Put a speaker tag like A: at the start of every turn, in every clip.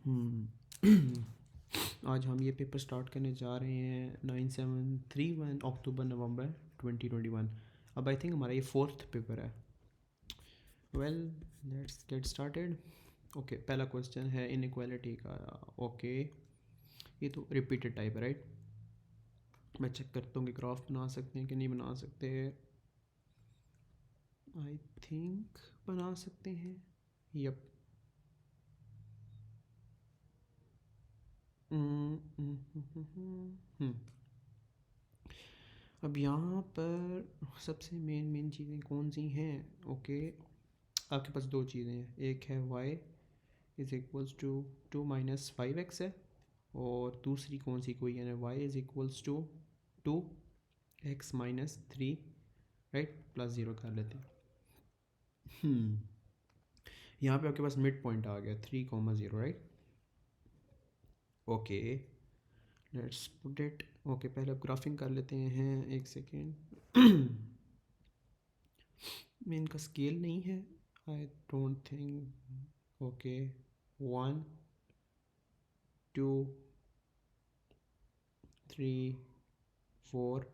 A: हम्म, आज हम ये पेपर स्टार्ट करने जा रहे हैं 9731 अक्टूबर नवंबर 2021। अब आई थिंक हमारा ये फोर्थ पेपर है। Well, let's get started. Okay, पहला क्वेश्चन है इनइक्वालिटी का। ओके, ये तो रिपीटेड टाइप है राइट। मैं चेक करता हूँ कि ग्राफ बना सकते हैं कि नहीं बना सकते। आई थिंक बना सकते हैं। यप। हम्म अब यहाँ पर सबसे मेन चीज़ें कौन सी हैं। ओके, आपके पास दो चीज़ें हैं। एक है y is equals to 2 - 5x है, और दूसरी कौन सी कोई है y is equals to 2x - 3, right, plus zero कर लेते हैं। यहाँ पे आपके पास मिड पॉइंट आ गया 3, 0 right. Okay, let's put it. Okay, पहले आप ग्राफिंग कर लेते हैं, एक सेकेंड। में इनका स्केल नहीं है, आई डोंट थिंक। ओके, 1 2 3 4,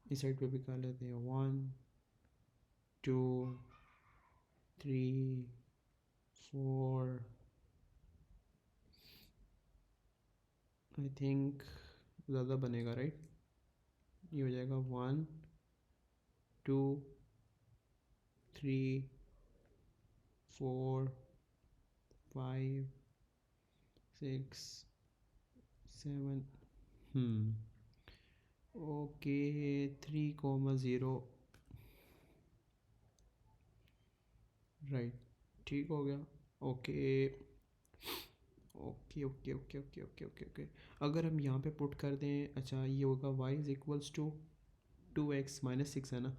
A: इस साइड पे भी कर लेते हैं 1 2 3 4। आई थिंक ज़्यादा बनेगा राइट। ये हो जाएगा 1 2 3 4 5 6 7। ओके, 3, 0 राइट, ठीक हो गया। Okay okay okay okay okay okay okay okay. अगर हम यहाँ पे पुट कर दें, अच्छा ये होगा y is equals to 2x - 6 है ना,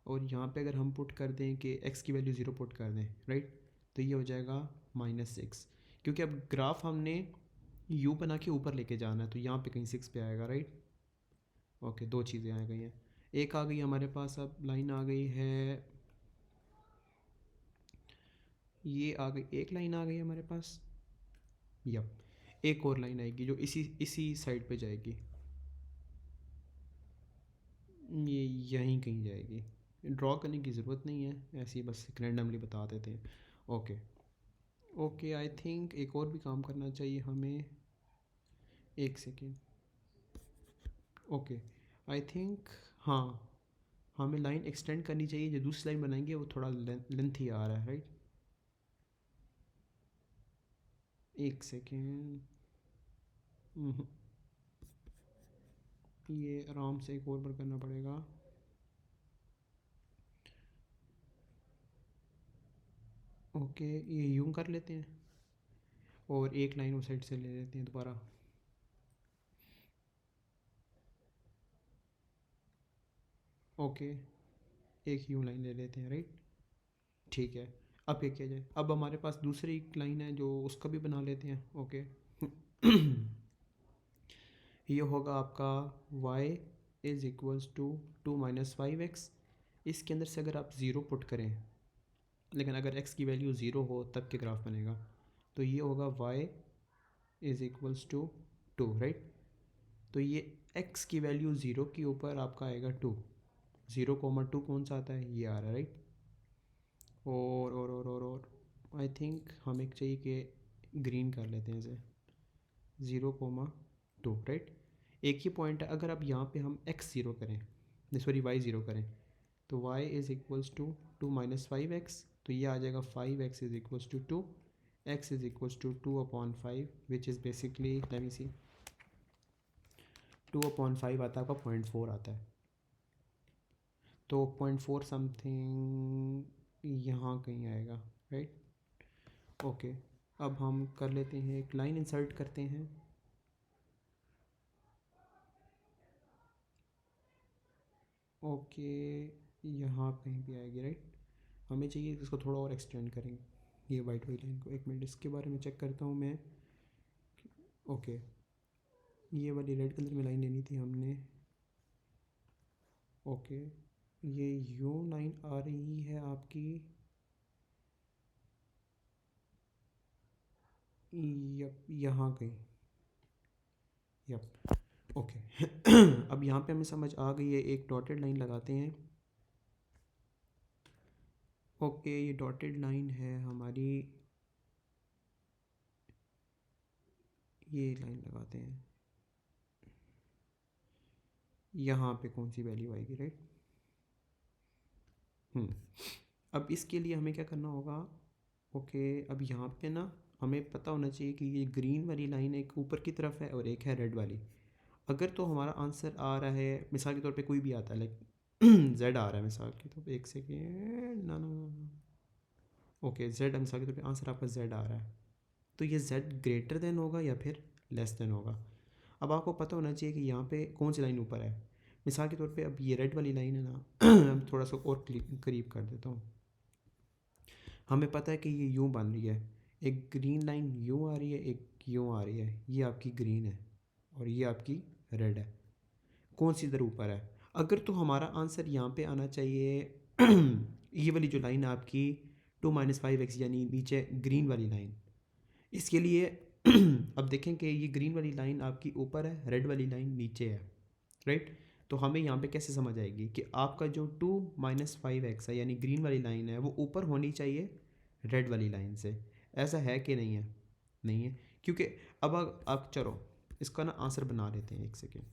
A: और यहाँ पे अगर हम पुट कर दें कि x की वैल्यू 0 पुट कर दें राइट, तो ये हो जाएगा -6। क्योंकि अब ग्राफ हमने u बना के ऊपर लेके जाना है, तो यहाँ पे कहीं 6 पे आएगा राइट। ओके, दो चीज़ें आ गई हैं। एक आ गई हमारे पास, अब लाइन आ गई है, ये आ गई, एक लाइन आ गई हमारे पास। यप, एक और लाइन आएगी जो इसी इसी साइड पे जाएगी, ये यहीं कहीं जाएगी। ड्रॉ करने की ज़रूरत नहीं है, ऐसे ही बस रैंडमली बता देते हैं। ओके ओके, आई थिंक एक और भी काम करना चाहिए हमें, एक सेकेंड। ओके, आई थिंक हाँ, हमें लाइन एक्सटेंड करनी चाहिए। जो दूसरी लाइन बनाएंगे वो थोड़ा लेंथ ही आ रहा है राइट। एक सेकेंड, ये आराम से एक और बार करना पड़ेगा। ओके, ये यूं कर लेते हैं, और एक लाइन उस साइड से ले लेते हैं दोबारा। ओके, एक यूं लाइन ले लेते हैं राइट। ठीक है, अब क्या किया जाए। अब हमारे पास दूसरी लाइन है जो उसका भी बना लेते हैं। ओके, ये होगा आपका y is equals to 2 - 5x। इसके अंदर से अगर आप ज़ीरो पुट करें, लेकिन अगर x की वैल्यू ज़ीरो हो तब के ग्राफ बनेगा, तो ये होगा y is equals to 2 right. तो ये x की वैल्यू ज़ीरो के ऊपर आपका आएगा 2। 0, 2 कौन सा आता है, ये आ रहा है राइट। और आई थिंक हम एक चाहिए कि ग्रीन कर लेते हैं इसे, 0, 2 राइट। एक ही पॉइंट है, अगर अब यहाँ पे हम x ज़ीरो करें, सॉरी y ज़ीरो करें, तो y is equals to 2 - 5x, तो ये आ जाएगा 5x is equals to 2, x is equals to 2/5, which is basically let me see, 2/5 आता है आपका 0.4 आता है, तो 0.4 समथिंग यहाँ कहीं आएगा राइट। ओके, अब हम कर लेते हैं, एक लाइन इंसर्ट करते हैं। ओके, यहाँ कहीं भी आएगी राइट। हमें चाहिए इसको थोड़ा और एक्सटेंड करेंगे, ये वाइट वाली लाइन को। एक मिनट, इसके बारे में चेक करता हूँ मैं। ओके, ये वाली रेड कलर में लाइन लेनी थी हमने। ओके, ये यूँ लाइन आ रही है आपकी, यप यहाँ कहीं, यप ओके। अब यहाँ पे हमें समझ आ गई है, एक डॉटेड लाइन लगाते हैं। ओके ये डॉटेड लाइन है हमारी, ये लाइन लगाते हैं, यहाँ पे कौन सी वैल्यू आएगी, राइट। अब इसके लिए हमें क्या करना होगा, ओके अब यहाँ पे ना हमें पता होना चाहिए कि ये ग्रीन वाली लाइन एक ऊपर की तरफ है और एक है रेड वाली। अगर तो हमारा आंसर आ रहा है, मिसाल के तौर पे कोई भी आता है, लाइक जेड आ रहा है मिसाल के तौर पे, एक सेकेंड, ना ना ना, ओके जेड, मिसाल के तौर पे आंसर आपका जेड आ रहा है, तो ये जेड ग्रेटर देन होगा या फिर लेस देन होगा। अब आपको पता होना चाहिए कि यहाँ पे कौन सी लाइन ऊपर है। मिसाल के तौर पे अब ये रेड वाली लाइन है ना, अब थोड़ा सा और करीब कर देता हूँ। हमें पता है कि ये यूँ बन रही है, एक ग्रीन लाइन यूँ आ रही है, एक यूँ आ रही है, ये आपकी ग्रीन है और ये आपकी रेड है। कौन सी इधर ऊपर है? अगर तो हमारा आंसर यहाँ पे आना चाहिए ये वाली जो लाइन है आपकी 2 - 5x, यानी नीचे ग्रीन वाली लाइन। इसके लिए अब देखें कि ये ग्रीन वाली लाइन आपकी ऊपर है, रेड वाली लाइन नीचे है, राइट। तो हमें यहाँ पे कैसे समझ आएगी कि आपका जो 2 - 5x है, यानी ग्रीन वाली लाइन है, वो ऊपर होनी चाहिए रेड वाली लाइन से। ऐसा है कि नहीं है? नहीं है, क्योंकि अब आप चलो इसका ना आंसर बना लेते हैं, एक सेकेंड।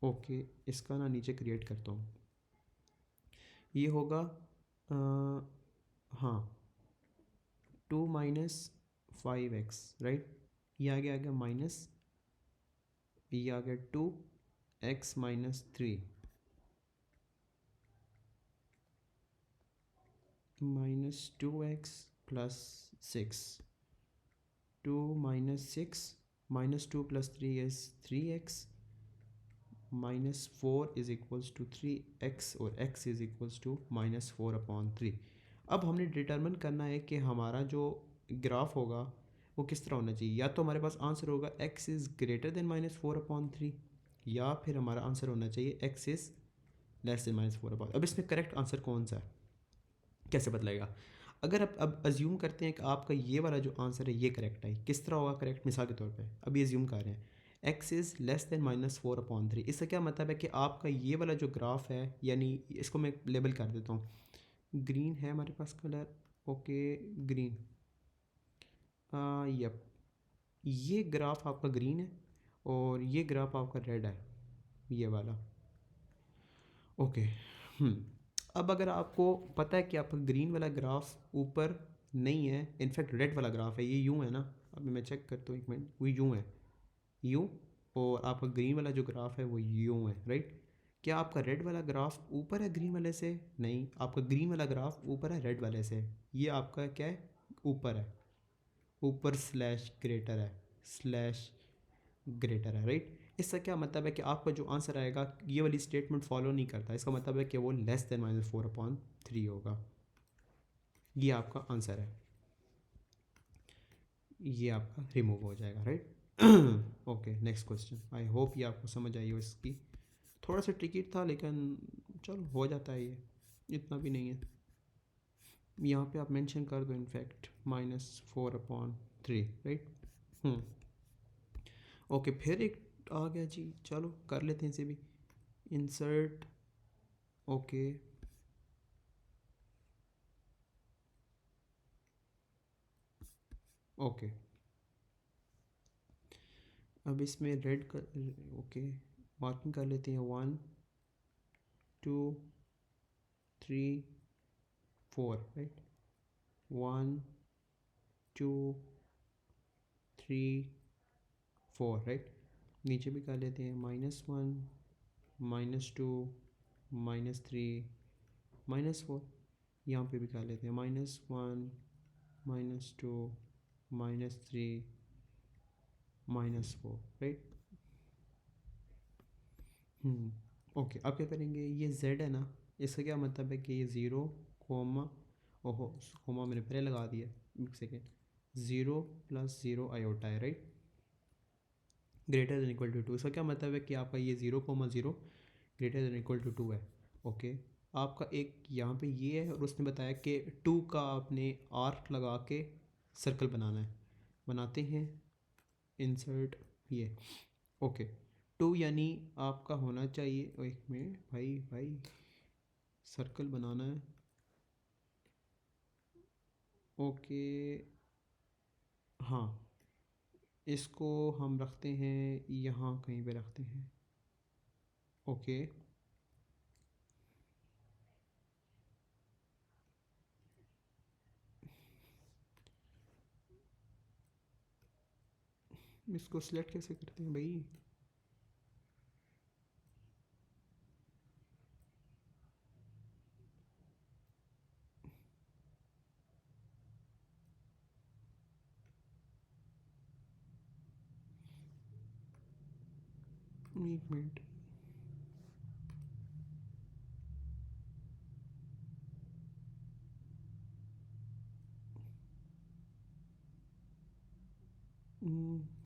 A: ओके इसका ना नीचे क्रिएट करता हूँ, ये होगा हाँ 2 - 5x, राइट। ये आ गया माइनस, ये आ गया 2x - 3 -2x + 6, 2 - 6 -2 + 3 is 3x, -4 is equals to 3x और x इज इक्वल्स टू -4/3। अब हमने डिटरमिन करना है कि हमारा जो ग्राफ होगा वो किस तरह होना चाहिए। या तो हमारे पास आंसर होगा x इज़ ग्रेटर देन -4/3, या फिर हमारा आंसर होना चाहिए x इज़ लेस देन -4/। अब इसमें करेक्ट आंसर कौन सा है, कैसे बतलाएगा? अगर आप अब अज्यूम करते हैं कि आपका ये वाला जो आंसर है ये करेक्ट है, किस तरह होगा करेक्ट? मिसाल के तौर पे अब ये अज्यूम कर रहे हैं x इज़ लेस देन -4/3। इसका क्या मतलब है कि आपका ये वाला जो ग्राफ है, यानी इसको मैं लेबल कर देता हूँ, ग्रीन है हमारे पास कलर, ओके ग्रीन, यप ये ग्राफ आपका ग्रीन है और ये ग्राफ आपका रेड है, ये वाला, ओके। अब अगर आपको पता है कि आपका ग्रीन वाला ग्राफ ऊपर नहीं है, इनफैक्ट रेड वाला ग्राफ है, ये यूँ है ना, अभी मैं चेक करता हूँ एक मिनट, वो यूँ है, यूँ, और आपका ग्रीन वाला जो ग्राफ है वो यूँ है, राइट। क्या आपका रेड वाला ग्राफ ऊपर है ग्रीन वाले से? नहीं, आपका ग्रीन वाला ग्राफ ऊपर है रेड वाले से, ये आपका क्या है, ऊपर है, ऊपर स्लैश ग्रेटर है, स्लैश ग्रेटर है, राइट। इसका क्या मतलब है कि आपका जो आंसर आएगा ये वाली स्टेटमेंट फॉलो नहीं करता, इसका मतलब है कि वो लेस देन -4/3 होगा। ये आपका आंसर है, ये आपका रिमूव हो जाएगा, right. Okay next question, I hope ये आपको समझ आई हो। इसकी थोड़ा सा ट्रिकी था लेकिन चलो हो जाता है, ये इतना भी नहीं है। यहाँ पे आप मेंशन कर दो इनफैक्ट -4/3, राइट। ओके फिर एक आ गया जी, चलो कर लेते हैं इसे भी, इंसर्ट, ओके ओके। अब इसमें रेड कर, ओके मार्किंग कर लेते हैं, 1 2 3 4, राइट, 1 2 3 4, राइट। नीचे भी कर लेते हैं, -1 -2 -3 -4। यहाँ पे भी कर लेते हैं, -1 -2 -3 -4, राइट। ओके अब क्या करेंगे, ये z है ना, इसका क्या मतलब है कि ये 0 कोमा, ओहो कोमा मैंने पहले लगा दिया, एक सेकेंड, 0 + 0 आयोटा है, right, greater than equal to 2। इसका क्या मतलब है कि आपका ये 0,0 ग्रेटर देन इक्वल टू 2 है, ओके। आपका एक यहाँ पे ये है और उसने बताया कि 2 का आपने आर्क लगा के सर्कल बनाना है। बनाते हैं, इंसर्ट ये, ओके। 2 यानी आपका होना चाहिए, एक मिनट भाई भाई, सर्कल बनाना है, ओके। हाँ, इसको हम रखते हैं यहाँ कहीं पे रखते हैं, ओके। इसको सिलेक्ट कैसे करते हैं भाई? एक मिनट,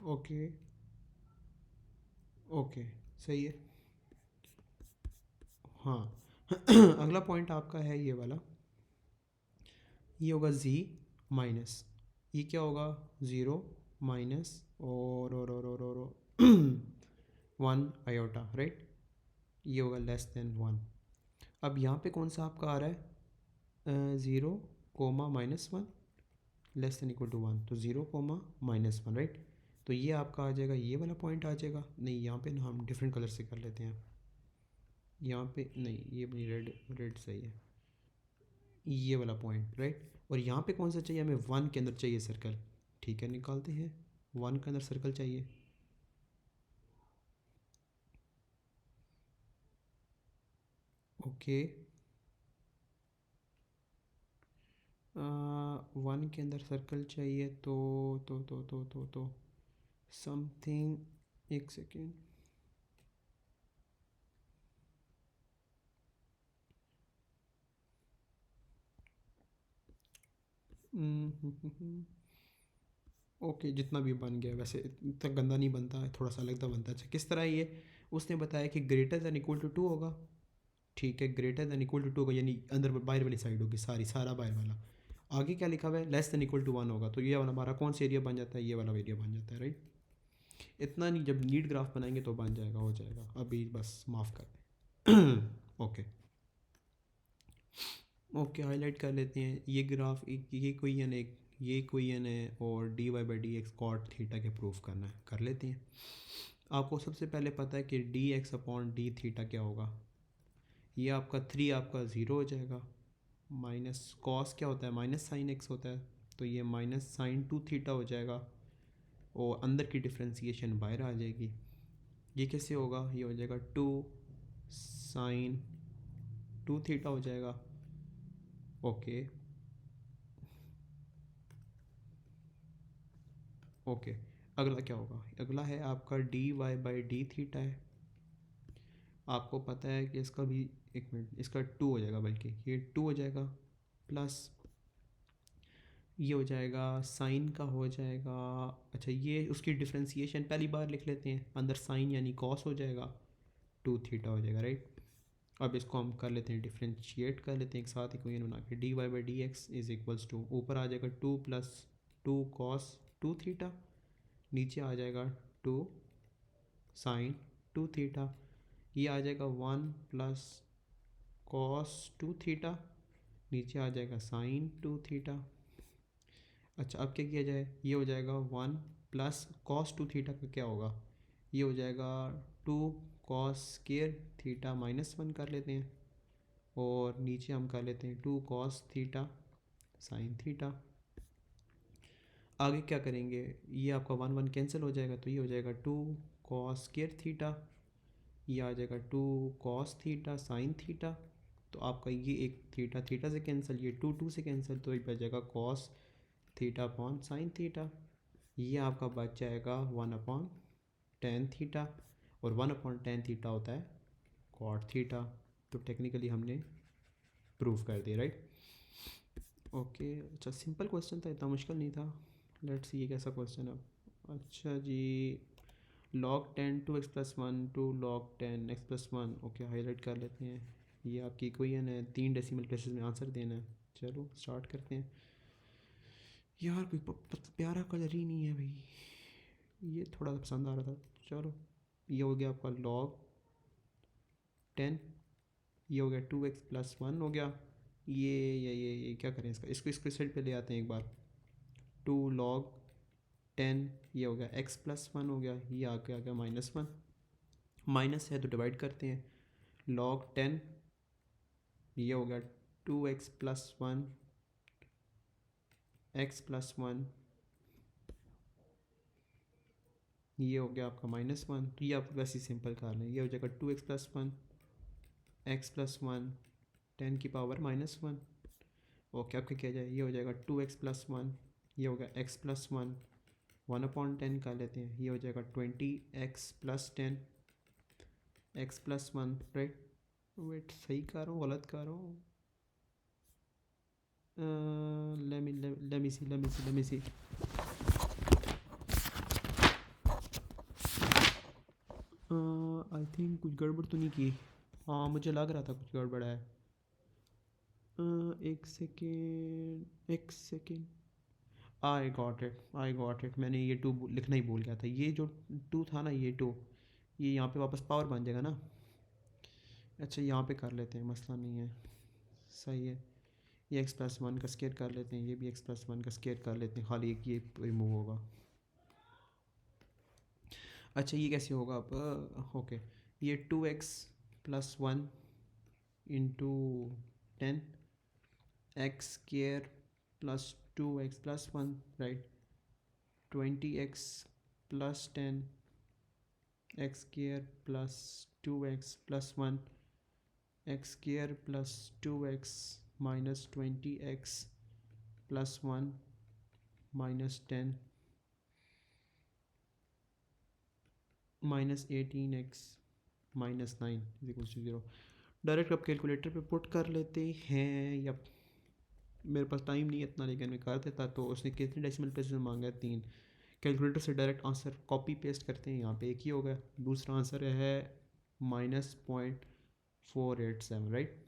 A: ओके ओके, सही है। हाँ अगला पॉइंट आपका है ये वाला, ये होगा z माइनस, ये क्या होगा, ज़ीरो माइनस और 1 आयोटा, राइट। ये होगा लेस देन 1। अब यहाँ पे कौन सा आपका आ रहा है, zero comma -1 less than equal to 1, तो ज़ीरो कोमा -1, राइट। तो ये आपका आ जाएगा, ये वाला पॉइंट आ जाएगा। नहीं, यहाँ पे ना हम डिफरेंट कलर से कर लेते हैं, यहाँ पे नहीं, ये अपनी रेड रेड सही है, ये वाला पॉइंट, राइट। और यहाँ पे कौन सा चाहिए हमें, 1 के अंदर चाहिए सर्कल, ठीक है, निकालते हैं, 1 के अंदर सर्कल चाहिए, ओके। 1 के अंदर सर्कल चाहिए, तो समथिंग, एक सेकेंड, ओके, जितना भी बन गया, वैसे इतना गंदा नहीं बनता है, थोड़ा सा अलग सा बनता है। अच्छा, किस तरह ये, उसने बताया कि ग्रेटर दैन इक्वल टू 2 होगा, ठीक है, ग्रेटर दैन इक्वल टू 2 होगा, यानी अंदर बाहर वाली साइड होगी, सारा बाहर वाला। आगे क्या लिखा हुआ है, लेस दैन इक्वल टू 1 होगा, तो ये वाला हमारा कौन सा एरिया बन जाता है, ये वाला एरिया बन जाता है, राइट। इतना नहीं, जब नीट ग्राफ बनाएंगे तो बन जाएगा, हो जाएगा, अभी बस माफ़ कर दें ओके ओके, हाईलाइट कर लेते हैं ये ग्राफ, ये कोई एन एक, ये कोई एन है, और d y by d x cot theta के प्रूफ करना है, कर लेते हैं। आपको सबसे पहले पता है कि D x upon D theta क्या होगा, ये आपका 3 आपका ज़ीरो हो जाएगा, माइनस कॉस क्या होता है, माइनस साइन एक्स होता है, तो ये माइनस साइन 2 थीटा हो जाएगा, और अंदर की डिफ्रेंसीशन बाहर आ जाएगी। ये कैसे होगा, ये हो जाएगा 2 साइन 2 थीटा हो जाएगा, ओके ओके। अगला क्या होगा, अगला है आपका d y by d theta है, आपको पता है कि इसका भी, एक मिनट, इसका 2 हो जाएगा, बल्कि ये 2 हो जाएगा, प्लस ये हो जाएगा, साइन का हो जाएगा, अच्छा ये उसकी डिफ्रेंसीशन पहली बार लिख लेते हैं, अंदर साइन यानी कॉस हो जाएगा, 2 थीटा हो जाएगा, राइट। अब इसको हम कर लेते हैं, डिफ्रेंशिएट कर लेते हैं एक साथ इक्वेशन बना के, d y by d x is equals to, ऊपर आ जाएगा 2 प्लस 2 कॉस 2 थीटा, नीचे आ जाएगा 2 साइन 2 थीटा, ये आ जाएगा 1 प्लस कॉस 2 थीटा, नीचे आ जाएगा साइन 2 थीटा। अच्छा, अब क्या किया जाए, ये हो जाएगा 1 प्लस कॉस 2 थीटा का क्या होगा, ये हो जाएगा 2 कॉस स्केयर थीटा -1 कर लेते हैं, और नीचे हम कर लेते हैं 2 कॉस थीटा साइन थीटा। आगे क्या करेंगे, ये आपका 1 1 कैंसिल हो जाएगा, तो ये हो जाएगा 2 कॉस स्केयर थीटा, ये आ जाएगा 2 कॉस थीटा साइन थीटा, तो आपका ये एक थीटा थीटा से कैंसिल, ये 2 2 से कैंसिल, तो एक बच जाएगा cos theta upon sine theta, ये आपका बच जाएगा 1 अपॉन टेन थीटा, और 1 अपॉन टेन थीटा होता है कॉट थीटा। तो टेक्निकली हमने प्रूव कर दिया, राइट। ओके, अच्छा सिंपल क्वेश्चन था, इतना मुश्किल नहीं था। लेट्स सी ये कैसा क्वेश्चन है। अच्छा जी, log 10 2 x plus 1 to log 10 x plus 1, okay highlight कर लेते हैं, ये आपकी इक्वेशन है, 3 डेसिमल प्लेसेस में आंसर देना है। चलो स्टार्ट करते हैं। यार कोई प्यारा कलर ही नहीं है भाई, ये थोड़ा पसंद आ रहा था। चलो ये हो गया आपका log 10, ये हो गया 2x+1 हो गया। ये क्या करें इसका, इसको इस साइड पे ले आते हैं एक बार। 2 log 10, ये हो गया x+1 हो गया, ये आ गया -1, माइनस है तो डिवाइड करते हैं। log 10, ये हो गया 2x+1 x+1, ये हो गया आपका -1। तो ये आप वैसे ही सिंपल कर लें, ये हो जाएगा 2x+1 x+1 10 की पावर -1। ओके आपके क्या जाए, ये हो जाएगा 2x+1, ये हो गया x+1 1/10 कर लेते हैं, ये हो जाएगा 20x+10 x+1, राइट। वेट सही कर रहा हूँ गलत कर रहा हूँ, let me see। I think कुछ गड़बड़ तो नहीं की, हाँ मुझे लग रहा था कुछ गड़बड़ है। एक सेकेंड, आई गॉट इट, मैंने ये 2 लिखना ही भूल गया था। ये जो 2 था ना, ये 2, ये यहाँ पे वापस पावर बन जाएगा ना। अच्छा यहाँ पे कर लेते हैं, मसला नहीं है, सही है। ये x+1 का स्केयर कर लेते हैं, ये भी x+1 का स्केयर कर लेते हैं, खाली एक ये रिमूव होगा। अच्छा ये कैसे होगा अब, ओके, ये 2x+1 into 10 x square +2x+1, right. 20x+10 x square +2x+1 x square +2x -20x+1 -10 -18x -9 = 0। Direct अब कैलकुलेटर पे पुट कर लेते हैं, या मेरे पास टाइम नहीं है इतना, लेकिन मैं कर देता। तो उसने कितने डेसिमल प्लेसेस में मांगा है, 3। कैलकुलेटर से डायरेक्ट आंसर कॉपी पेस्ट करते हैं, यहाँ पे एक ही होगा। दूसरा आंसर है -0.487, राइट।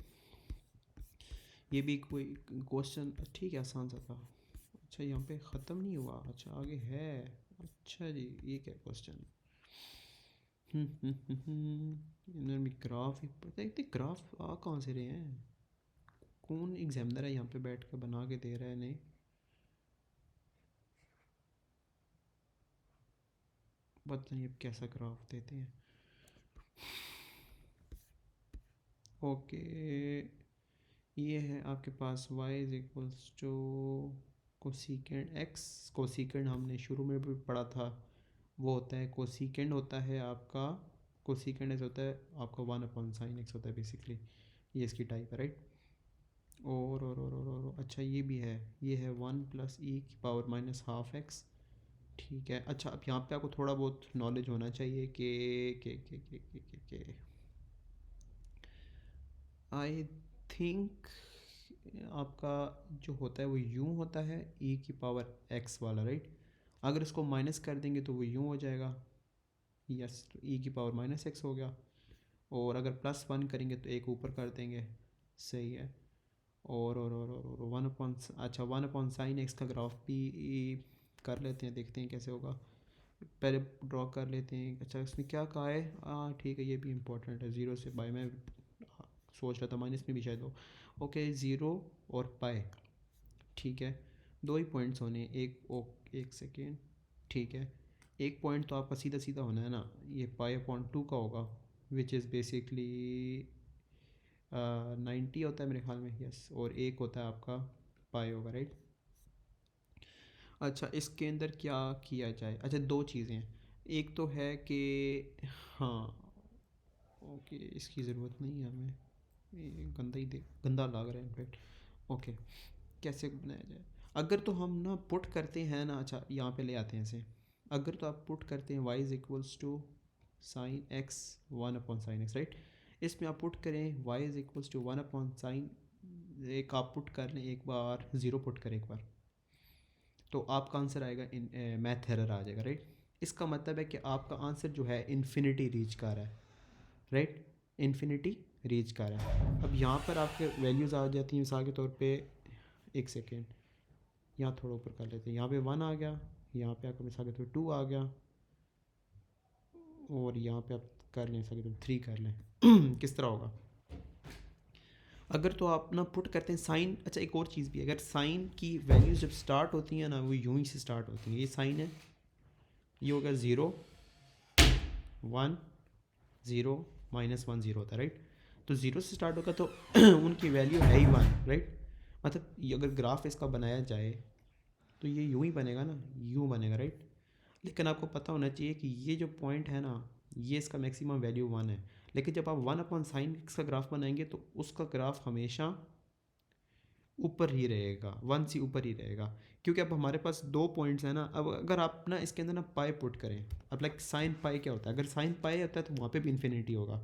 A: ये भी कोई क्वेश्चन ठीक है, आसान सा था। अच्छा यहाँ पे ख़त्म नहीं हुआ, अच्छा आगे है। अच्छा जी ये क्या क्वेश्चन, इन्होंने भी ग्राफ ही पता है, इतने ग्राफ आ कहाँ से रहे हैं, कौन एग्जामिनर है यहाँ पे बैठ कर बना के दे रहा है, नहीं पता नहीं अब कैसा ग्राफ देते हैं। ओके ये है आपके पास y = कोसिकेंड x। कोसिकेंड हमने शुरू में भी पढ़ा था, वो होता है कोसिकेंड होता है आपका, कोसिकेंड ऐसा होता है आपका 1/sin x होता है बेसिकली, ये इसकी टाइप है, राइट। और अच्छा ये भी है, ये है 1 + e⁻⁻½ ठीक है। अच्छा अब यहाँ पे आपको थोड़ा बहुत नॉलेज होना चाहिए कि आई थिंक आपका जो होता है वो यूँ होता है e⁻x वाला, राइट। अगर इसको माइनस कर देंगे तो वो यूँ हो जाएगा, यस, तो e⁻−x हो गया। और अगर +1 करेंगे तो एक ऊपर कर देंगे, सही है। और 1 अच्छा 1/sin x का ग्राफ भी कर लेते हैं, देखते हैं कैसे होगा। पहले ड्रॉ कर लेते हैं। अच्छा इसमें क्या कहा है, ठीक है ये भी इम्पोर्टेंट है, 0 से बाय में सोच रहा था माइनस में भी शायद हो। ओके 0 और पाई, ठीक है, 2 ही पॉइंट्स होने, एक सेकेंड, ठीक है। एक पॉइंट तो आपका सीधा सीधा होना है ना, ये π/2 का होगा, विच इज़ बेसिकली 90 होता है मेरे ख्याल में, यस। और एक होता है आपका पाई होगा, राइट। अच्छा इसके अंदर क्या किया जाए, अच्छा 2 चीज़ें हैं। एक तो है कि हाँ ओके इसकी ज़रूरत नहीं है हमें, ये गंदा ही गंदा लग रहा है इनफैक्ट। ओके कैसे बनाया जाए, अगर तो हम ना पुट करते हैं ना, अच्छा यहाँ पे ले आते हैं ऐसे। अगर तो आप पुट करते हैं y = sin x 1/sin x, right. इसमें आप पुट करें y = 1/sin, एक आप पुट कर लें, एक बार 0 पुट करें एक बार, तो आपका आंसर आएगा इन मैथ एरर आ जाएगा, राइट। इसका मतलब है कि आपका आंसर जो है इन्फिनिटी रीच कर रहा है, राइट, इन्फिनिटी रीच कर रहा है। अब यहाँ पर आपके वैल्यूज़ आ जाती हैं, मिसाल के तौर पे एक सेकेंड यहाँ थोड़ा ऊपर कर लेते हैं, यहाँ पे 1 आ गया, यहाँ पे आपको मिसाल के तौर 2 आ गया, और यहाँ पे आप कर लें मिसाल के तौर 3 कर लें। किस तरह होगा अगर तो आप ना पुट करते हैं साइन। अच्छा एक और चीज़ भी है, अगर साइन की वैल्यूज़ जब स्टार्ट होती हैं ना, वो यूं ही से स्टार्ट होती हैं। ये साइन है, ये होगा 0 1 0 -1 0 होता है, राइट। तो 0 से स्टार्ट होगा तो उनकी वैल्यू है ही 1, राइट। मतलब ये अगर ग्राफ इसका बनाया जाए तो ये यूं ही बनेगा ना, यूं बनेगा, राइट। लेकिन आपको पता होना चाहिए कि ये जो पॉइंट है ना, ये इसका मैक्सिमम वैल्यू 1 है। लेकिन जब आप 1/sin का ग्राफ बनाएंगे तो उसका ग्राफ हमेशा ऊपर ही रहेगा, 1 से ऊपर ही रहेगा, क्योंकि अब हमारे पास 2 पॉइंट्स हैं ना। अब अगर आप ना इसके अंदर ना पाई पुट करें, अब लाइक साइन पाई क्या होता है, अगर साइन पाई होता है तो वहाँ पे भी इन्फिनिटी होगा।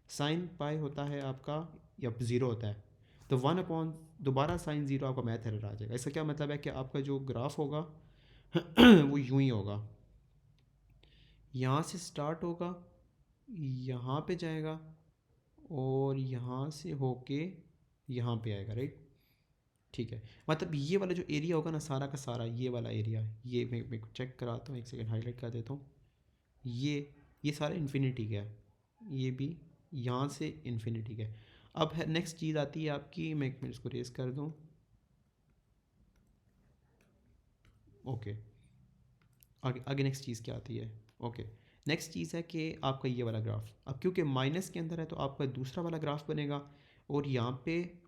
A: साइन पाई होता है आपका या 0 होता है, तो 1 दोबारा साइन 0 आपका मैथ एरर आ जाएगा। इसका क्या मतलब है कि आपका जो ग्राफ होगा वो यूं ही होगा, यहाँ से स्टार्ट होगा, यहाँ पे जाएगा, और यहाँ से होके यहाँ पे आएगा, राइट। ठीक है, मतलब ये वाला जो एरिया होगा ना, सारा का सारा ये वाला एरिया, ये मैं चेक कराता हूँ, एक सेकेंड हाईलाइट कर देता हूँ। ये सारा इन्फिनिटी का है, ये भी यहाँ से इन्फिनिटी का है। अब है नेक्स्ट चीज़ आती है आपकी, मैं एक मिनट इसको रेस कर दूँ। ओके, आगे आगे नेक्स्ट चीज़ क्या आती है। ओके, नेक्स्ट चीज़ है कि आपका ये वाला ग्राफ, अब क्योंकि माइनस के अंदर है तो आपका दूसरा वाला ग्राफ बनेगा। और यहाँ पे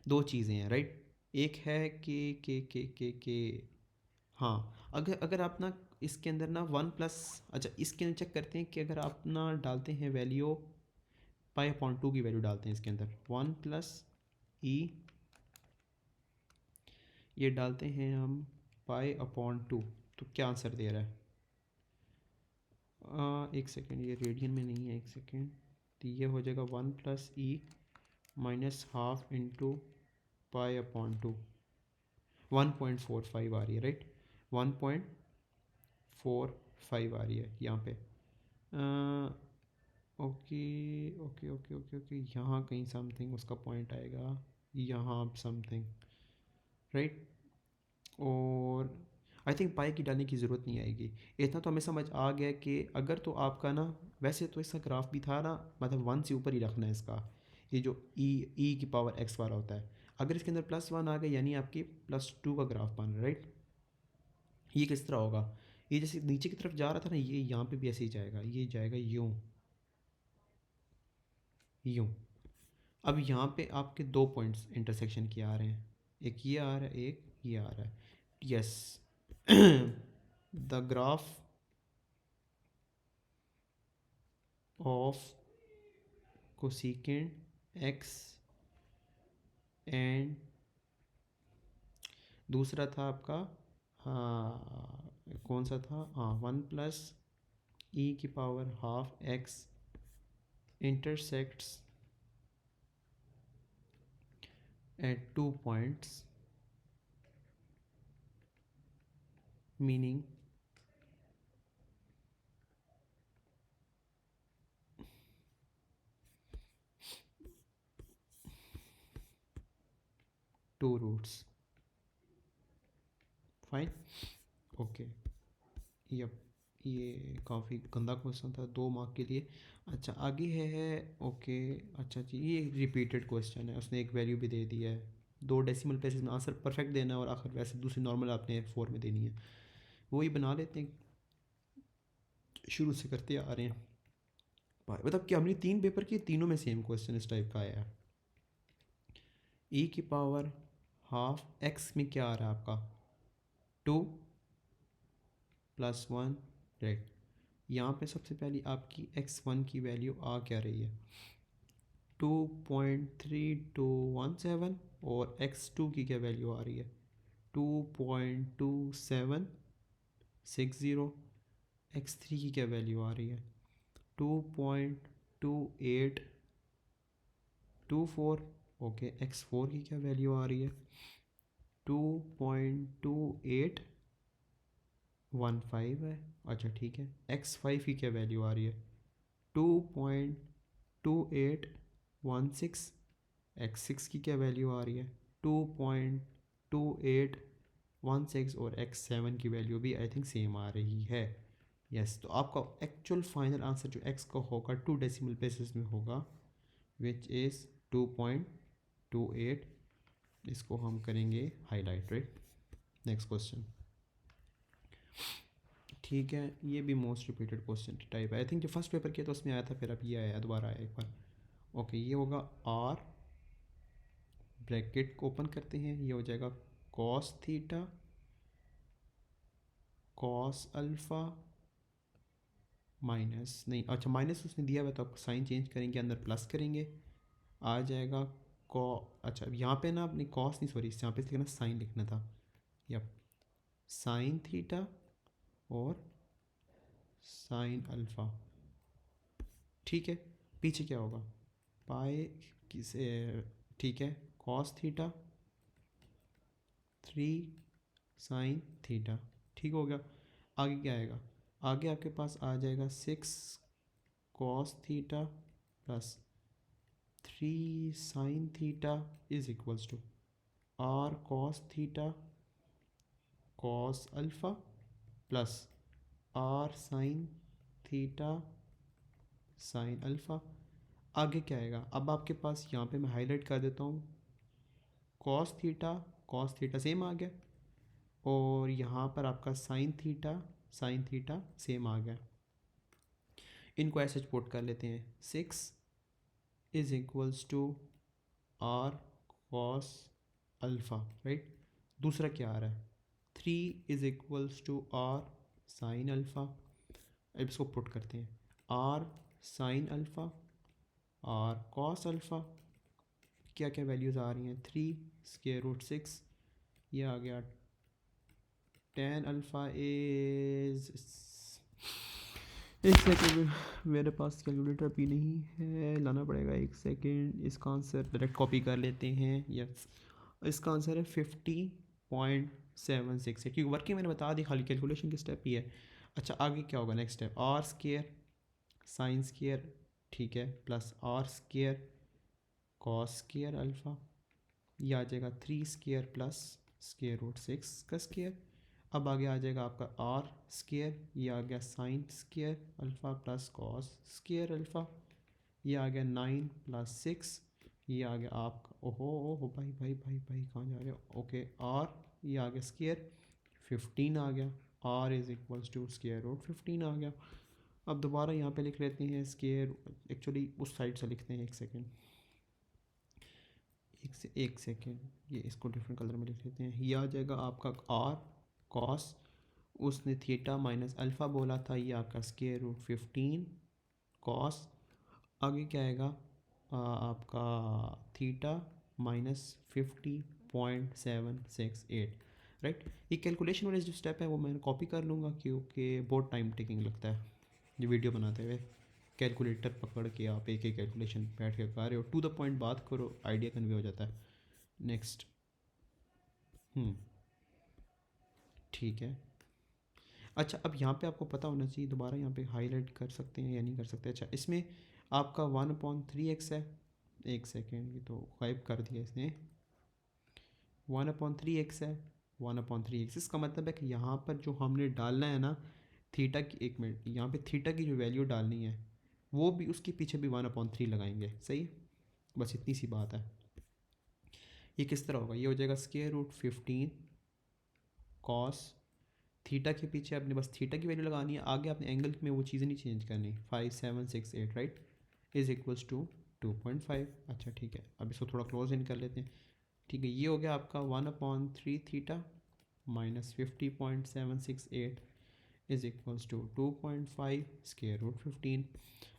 A: दो चीज़ें हैं, राइट। एक है के हाँ, अगर अगर आप ना इसके अंदर ना 1+, अच्छा इसके अंदर चेक करते हैं कि अगर आप ना डालते हैं वैल्यू π/2 की वैल्यू डालते हैं इसके अंदर 1+e, ये डालते हैं हम π/2, तो क्या आंसर दे रहा है। एक सेकेंड, ये रेडियन में नहीं है, एक सेकेंड। तो ये हो जाएगा 1+e -12 इंटू π/2, 1.45 आ रही है, राइट। 1.45 आ रही है यहाँ पे। Okay okay okay okay okay, यहाँ कहीं समथिंग उसका पॉइंट आएगा, यहाँ समथिंग, राइट। और आई थिंक पाई की डालने की ज़रूरत नहीं आएगी। इतना तो हमें समझ आ गया कि अगर तो आपका ना, वैसे तो इसका ग्राफ भी था ना, मतलब 1 से ऊपर ही रखना है इसका, ये जो ई की पावर x वाला होता है। अगर इसके अंदर +1 आ गया यानी आपकी +2 का ग्राफ बन रहा है, राइट। ये किस तरह होगा, ये जैसे नीचे की तरफ जा रहा था ना, ये यहाँ पे भी ऐसे ही जाएगा, ये जाएगा यूँ यूँ। अब यहाँ पे आपके दो पॉइंट्स इंटरसेक्शन के आ रहे हैं, एक ये आ रहा है, एक ये आ रहा है। Yes, the graph of cosecant x and दूसरा था आपका, हाँ कौन सा था, हाँ 1+e⁻½ intersects at 2 points, meaning two roots. Fine, okay. Yup, ये काफ़ी गंदा क्वेश्चन था 2 मार्क के लिए। अच्छा आगे है ओके। अच्छा जी, ये रिपीटेड क्वेश्चन है, उसने एक वैल्यू भी दे दी है, 2 डेसिमल प्लेसेस में आंसर परफेक्ट देना है, और आखिर वैसे दूसरी नॉर्मल आपने 4 में देनी है। वही बना लेते हैं, शुरू से करते आ रहे हैं। मतलब कि हमने 3 पेपर किए, तीनों में सेम क्वेश्चन इस टाइप का आया है। e⁻½ x में क्या आ रहा है आपका 2 + 1, राइट। यहाँ पे सबसे पहले आपकी x1 की वैल्यू आ क्या रही है 2.3217, और x2 की क्या वैल्यू आ रही है 2.2760। x3 की क्या वैल्यू आ रही है 2.2824। ओके, x4 की क्या वैल्यू आ रही है 2.2815 है। अच्छा ठीक है, x5 की क्या वैल्यू आ रही है 2.28 2816, x6 की क्या वैल्यू आ रही है 2.2816 और x7 की वैल्यू भी आई थिंक सेम आ रही है। यस, तो आपका एक्चुअल फाइनल आंसर जो x का होगा 2 डेसिमल प्लेसेस में होगा विच इज़ 2.28। इसको हम करेंगे हाईलाइट, राइट। नेक्स्ट क्वेश्चन, ठीक है, ये भी मोस्ट रिपीटेड क्वेश्चन टाइप है आई थिंक। जो फर्स्ट पेपर किया तो उसमें आया था, फिर अब ये आया दोबारा आया एक बार। ओके, ये होगा r, ब्रैकेट को ओपन करते हैं, ये हो जाएगा cos theta cos alpha minus, नहीं अच्छा माइनस उसने दिया हुआ तो आप साइन चेंज करेंगे, अंदर प्लस करेंगे, आ जाएगा कॉ, अच्छा अब यहाँ पे ना अपनी कॉस नहीं, सॉरी यहाँ पे लिखना साइन लिखना था, यप साइन थीटा और साइन अल्फ़ा। ठीक है, पीछे क्या होगा पाई किसे, ठीक है कॉस थीटा 3 साइन थीटा, ठीक हो गया। आगे क्या आएगा, आगे आपके पास आ जाएगा 6 cos theta plus 3 sine theta is equals to r cos theta cos alpha plus r sine theta sine alpha. आगे क्या आएगा, अब आपके पास यहाँ पे मैं हाईलाइट कर देता हूँ, कॉस थीटा सेम आ गया, और यहाँ पर आपका साइन थीटा सेम आ गया। इनको ऐसे पुट कर लेते हैं, 6 is equals to r cos alpha, right. दूसरा क्या आ रहा है, 3 is equals to r sine alpha. अब इसको पुट करते हैं, r sine alpha r cos alpha, क्या क्या वैल्यूज़ आ रही हैं, 3 स्क्वायर रूट 6, ये आ गया 10 अल्फ़ा इज, एक सेकेंड मेरे पास कैलकुलेटर भी नहीं है, लाना पड़ेगा एक सेकेंड। इसका आंसर डायरेक्ट कॉपी कर लेते हैं, यस इसका आंसर है 50.76 है, क्योंकि वर्किंग मैंने बता दी, खाली कैलकुलेशन की स्टेप ही है। अच्छा आगे क्या होगा, next step r square sine square, ठीक है, plus r square cos square alpha, ये आ जाएगा 3 स्केयर प्लस स्केयर रूट 6 का स्केयर। अब आगे आ जाएगा आपका आर स्केयर, ये आ गया sine square alpha plus cos square alpha, ये आ गया 9 प्लस 6, ये आ गया आपका, ओहो भाई भाई भाई भाई कहाँ जा रहे हो, ओके आर, ये आ गया स्केयर 15 आ गया, r is equals to square root 15 आ गया। अब दोबारा यहाँ पे लिख लेते हैं स्केयर, एक्चुअली उस साइड से लिखते हैं, एक सेकेंड ये इसको डिफरेंट कलर में लिख लेते हैं, ये आ जाएगा आपका आर कॉस, उसने थीटा माइनस अल्फ़ा बोला था, ये आपका स्केयर रूट 15 कॉस, आगे क्या आएगा आपका थीटा माइनस 50.768, राइट। ये कैलकुलेशन वाले जो स्टेप है वो मैं कॉपी कर लूँगा, क्योंकि बहुत टाइम टेकिंग लगता है ये वीडियो बनाते हुए, कैलकुलेटर पकड़ के आप एक एक कैलकुलेशन बैठ के कर रहे हो, टू द पॉइंट बात करो, आइडिया कन्वे हो जाता है। नेक्स्ट, ठीक है, अच्छा अब यहाँ पे आपको पता होना चाहिए, दोबारा यहाँ पे हाईलाइट कर सकते हैं या नहीं कर सकते। अच्छा इसमें आपका 1/3x है, एक सेकेंड ये तो गायब कर दिया इसने, 1/3x है, 1/3x, इसका मतलब है कि यहाँ पर जो हमने डालना है ना थीटा की, एक मिनट यहाँ पे थीटा की जो वैल्यू डालनी है वो भी उसके पीछे भी 1/3 लगाएंगे, सही है, बस इतनी सी बात है। ये किस तरह होगा, ये हो जाएगा स्क्वायर रूट 15 कॉस, थीटा के पीछे आपने बस थीटा की वैल्यू लगानी है, आगे आपने एंगल में वो चीज़ें नहीं चेंज करनी, 5768 राइट इज इक्वल्स टू 2.5। अच्छा ठीक है, अब इसको थोड़ा क्लोज इन कर लेते हैं, ठीक है, ये हो गया आपका 1/3 theta minus 50.768 is equals to 2.5 square root 15।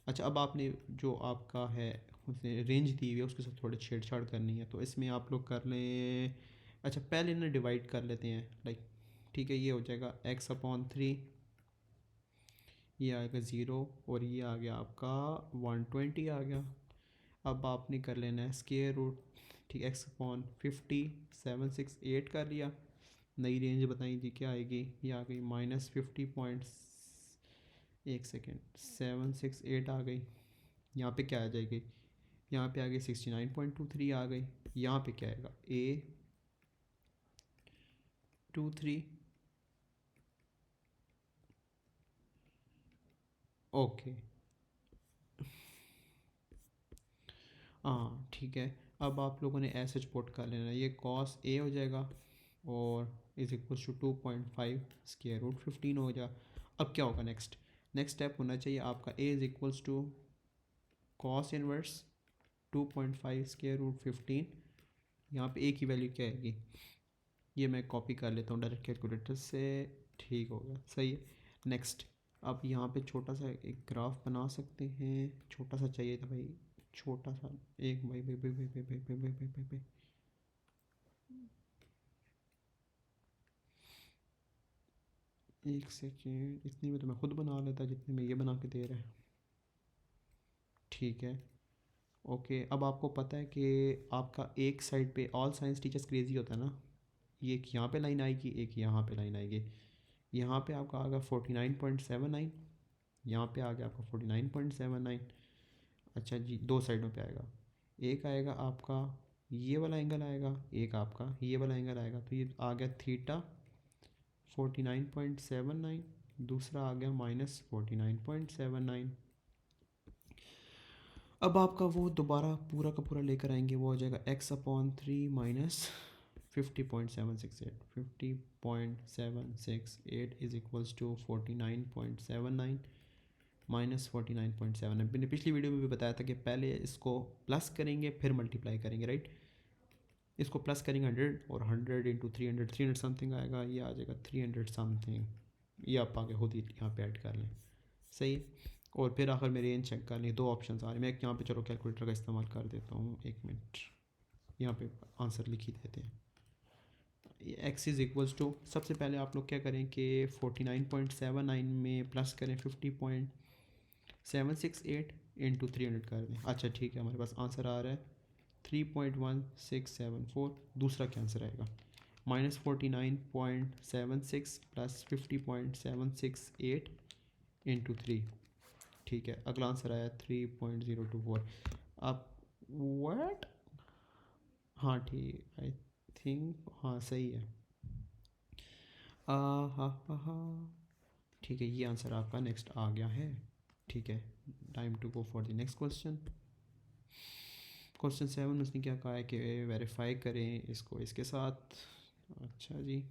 A: अच्छा अब आपने जो आपका है उसने रेंज दी हुई है उसके साथ थोड़ी छेड़छाड़ करनी है, तो इसमें आप लोग कर लें, अच्छा पहले इन्हें डिवाइड कर लेते हैं, लाइक ठीक है, ये हो जाएगा x/3, ये आएगा 0 और ये आ गया आपका 120 आ गया। अब आपने कर लेना है स्क्वायर रूट, ठीक, x/50 768 कर लिया, नई रेंज बताई थी क्या आएगी, ये आ गई -50 पॉइंट्स, एक सेकेंड 768 आ गई, यहाँ पे क्या आ जाएगी, यहाँ पे आ गई 69.23 आ गई। यहाँ पे क्या आएगा, A23। ओके, हाँ ठीक है। अब आप लोगों ने ऐसे पुट कर लेना, ये कॉस ए हो जाएगा और is equals to 2.5 square root 15 हो जाए। अब क्या होगा, नेक्स्ट नेक्स्ट स्टेप होना चाहिए आपका A is equals to cos inverse 2.5 square root 15। यहाँ पे ए की वैल्यू क्या आएगी, ये मैं कॉपी कर लेता हूँ डायरेक्ट कैलकुलेटर से। ठीक हो गया, सही है। नेक्स्ट, अब यहाँ पे छोटा सा एक ग्राफ बना सकते हैं, छोटा सा चाहिए था भाई, छोटा सा एक भाई भाई भाई भाई भाई भाई भाई भाई भाई भाई भाई। एक सेकेंड, इतनी में तो मैं खुद बना लेता जितनी में ये बना के दे रहा है। ठीक है, ओके। अब आपको पता है कि आपका एक साइड पे ऑल साइंस टीचर्स क्रेजी होता है ना, ये एक यहाँ पे लाइन आएगी, एक यहाँ पे लाइन आएगी। यहाँ पे आपका आ गया 49.79, यहाँ पे आ गया आपका 49.79। अच्छा जी, दो साइडों पे आएगा, एक आएगा आपका ये वाला एंगल आएगा, एक आपका ये वाला एंगल आएगा, तो ये आ गया थीटा 49.79, दूसरा आ गया -49.79। अब आपका वो दोबारा पूरा का पूरा लेकर आएंगे, वो हो जाएगा x/3 minus 50.768, 50.768 is equals to 49.79 minus 49.7। मैंने पिछली वीडियो में भी बताया था कि पहले इसको प्लस करेंगे फिर मल्टीप्लाई करेंगे, राइट। इसको प्लस करेंगे 100 और 100 इंटू 300, 300 समथिंग आएगा, ये आ जाएगा 300 समथिंग। ये आप आगे खुद ही यहाँ पे ऐड कर लें, सही है। और फिर आखिर में रेंज चेक कर लें, दो ऑप्शन आ रहे हैं। मैं यहाँ पे चलो कैलकुलेटर का इस्तेमाल कर देता हूँ, एक मिनट, यहाँ पे आंसर लिख ही देते हैं। एक्स इज़ इक्वल्स टू, सबसे पहले आप लोग क्या करें कि 49.79 में प्लस करें 50.768 इंटू 300 कर दें। अच्छा ठीक है, हमारे पास आंसर आ रहा है 3.1674। दूसरा क्या आंसर आएगा, -49.76 प्लस 50.768 इंटू 3। ठीक है, अगला आंसर आया 3.024। अब व्हाट, हाँ ठीक, आई थिंक हाँ सही है। हाँ हाँ हाँ, ठीक है, ये आंसर आपका नेक्स्ट आ गया है। ठीक है, time to go for the next question. Question 7 उसने क्या कहा है कि वेरीफाई करें इसको इसके साथ। अच्छा जी,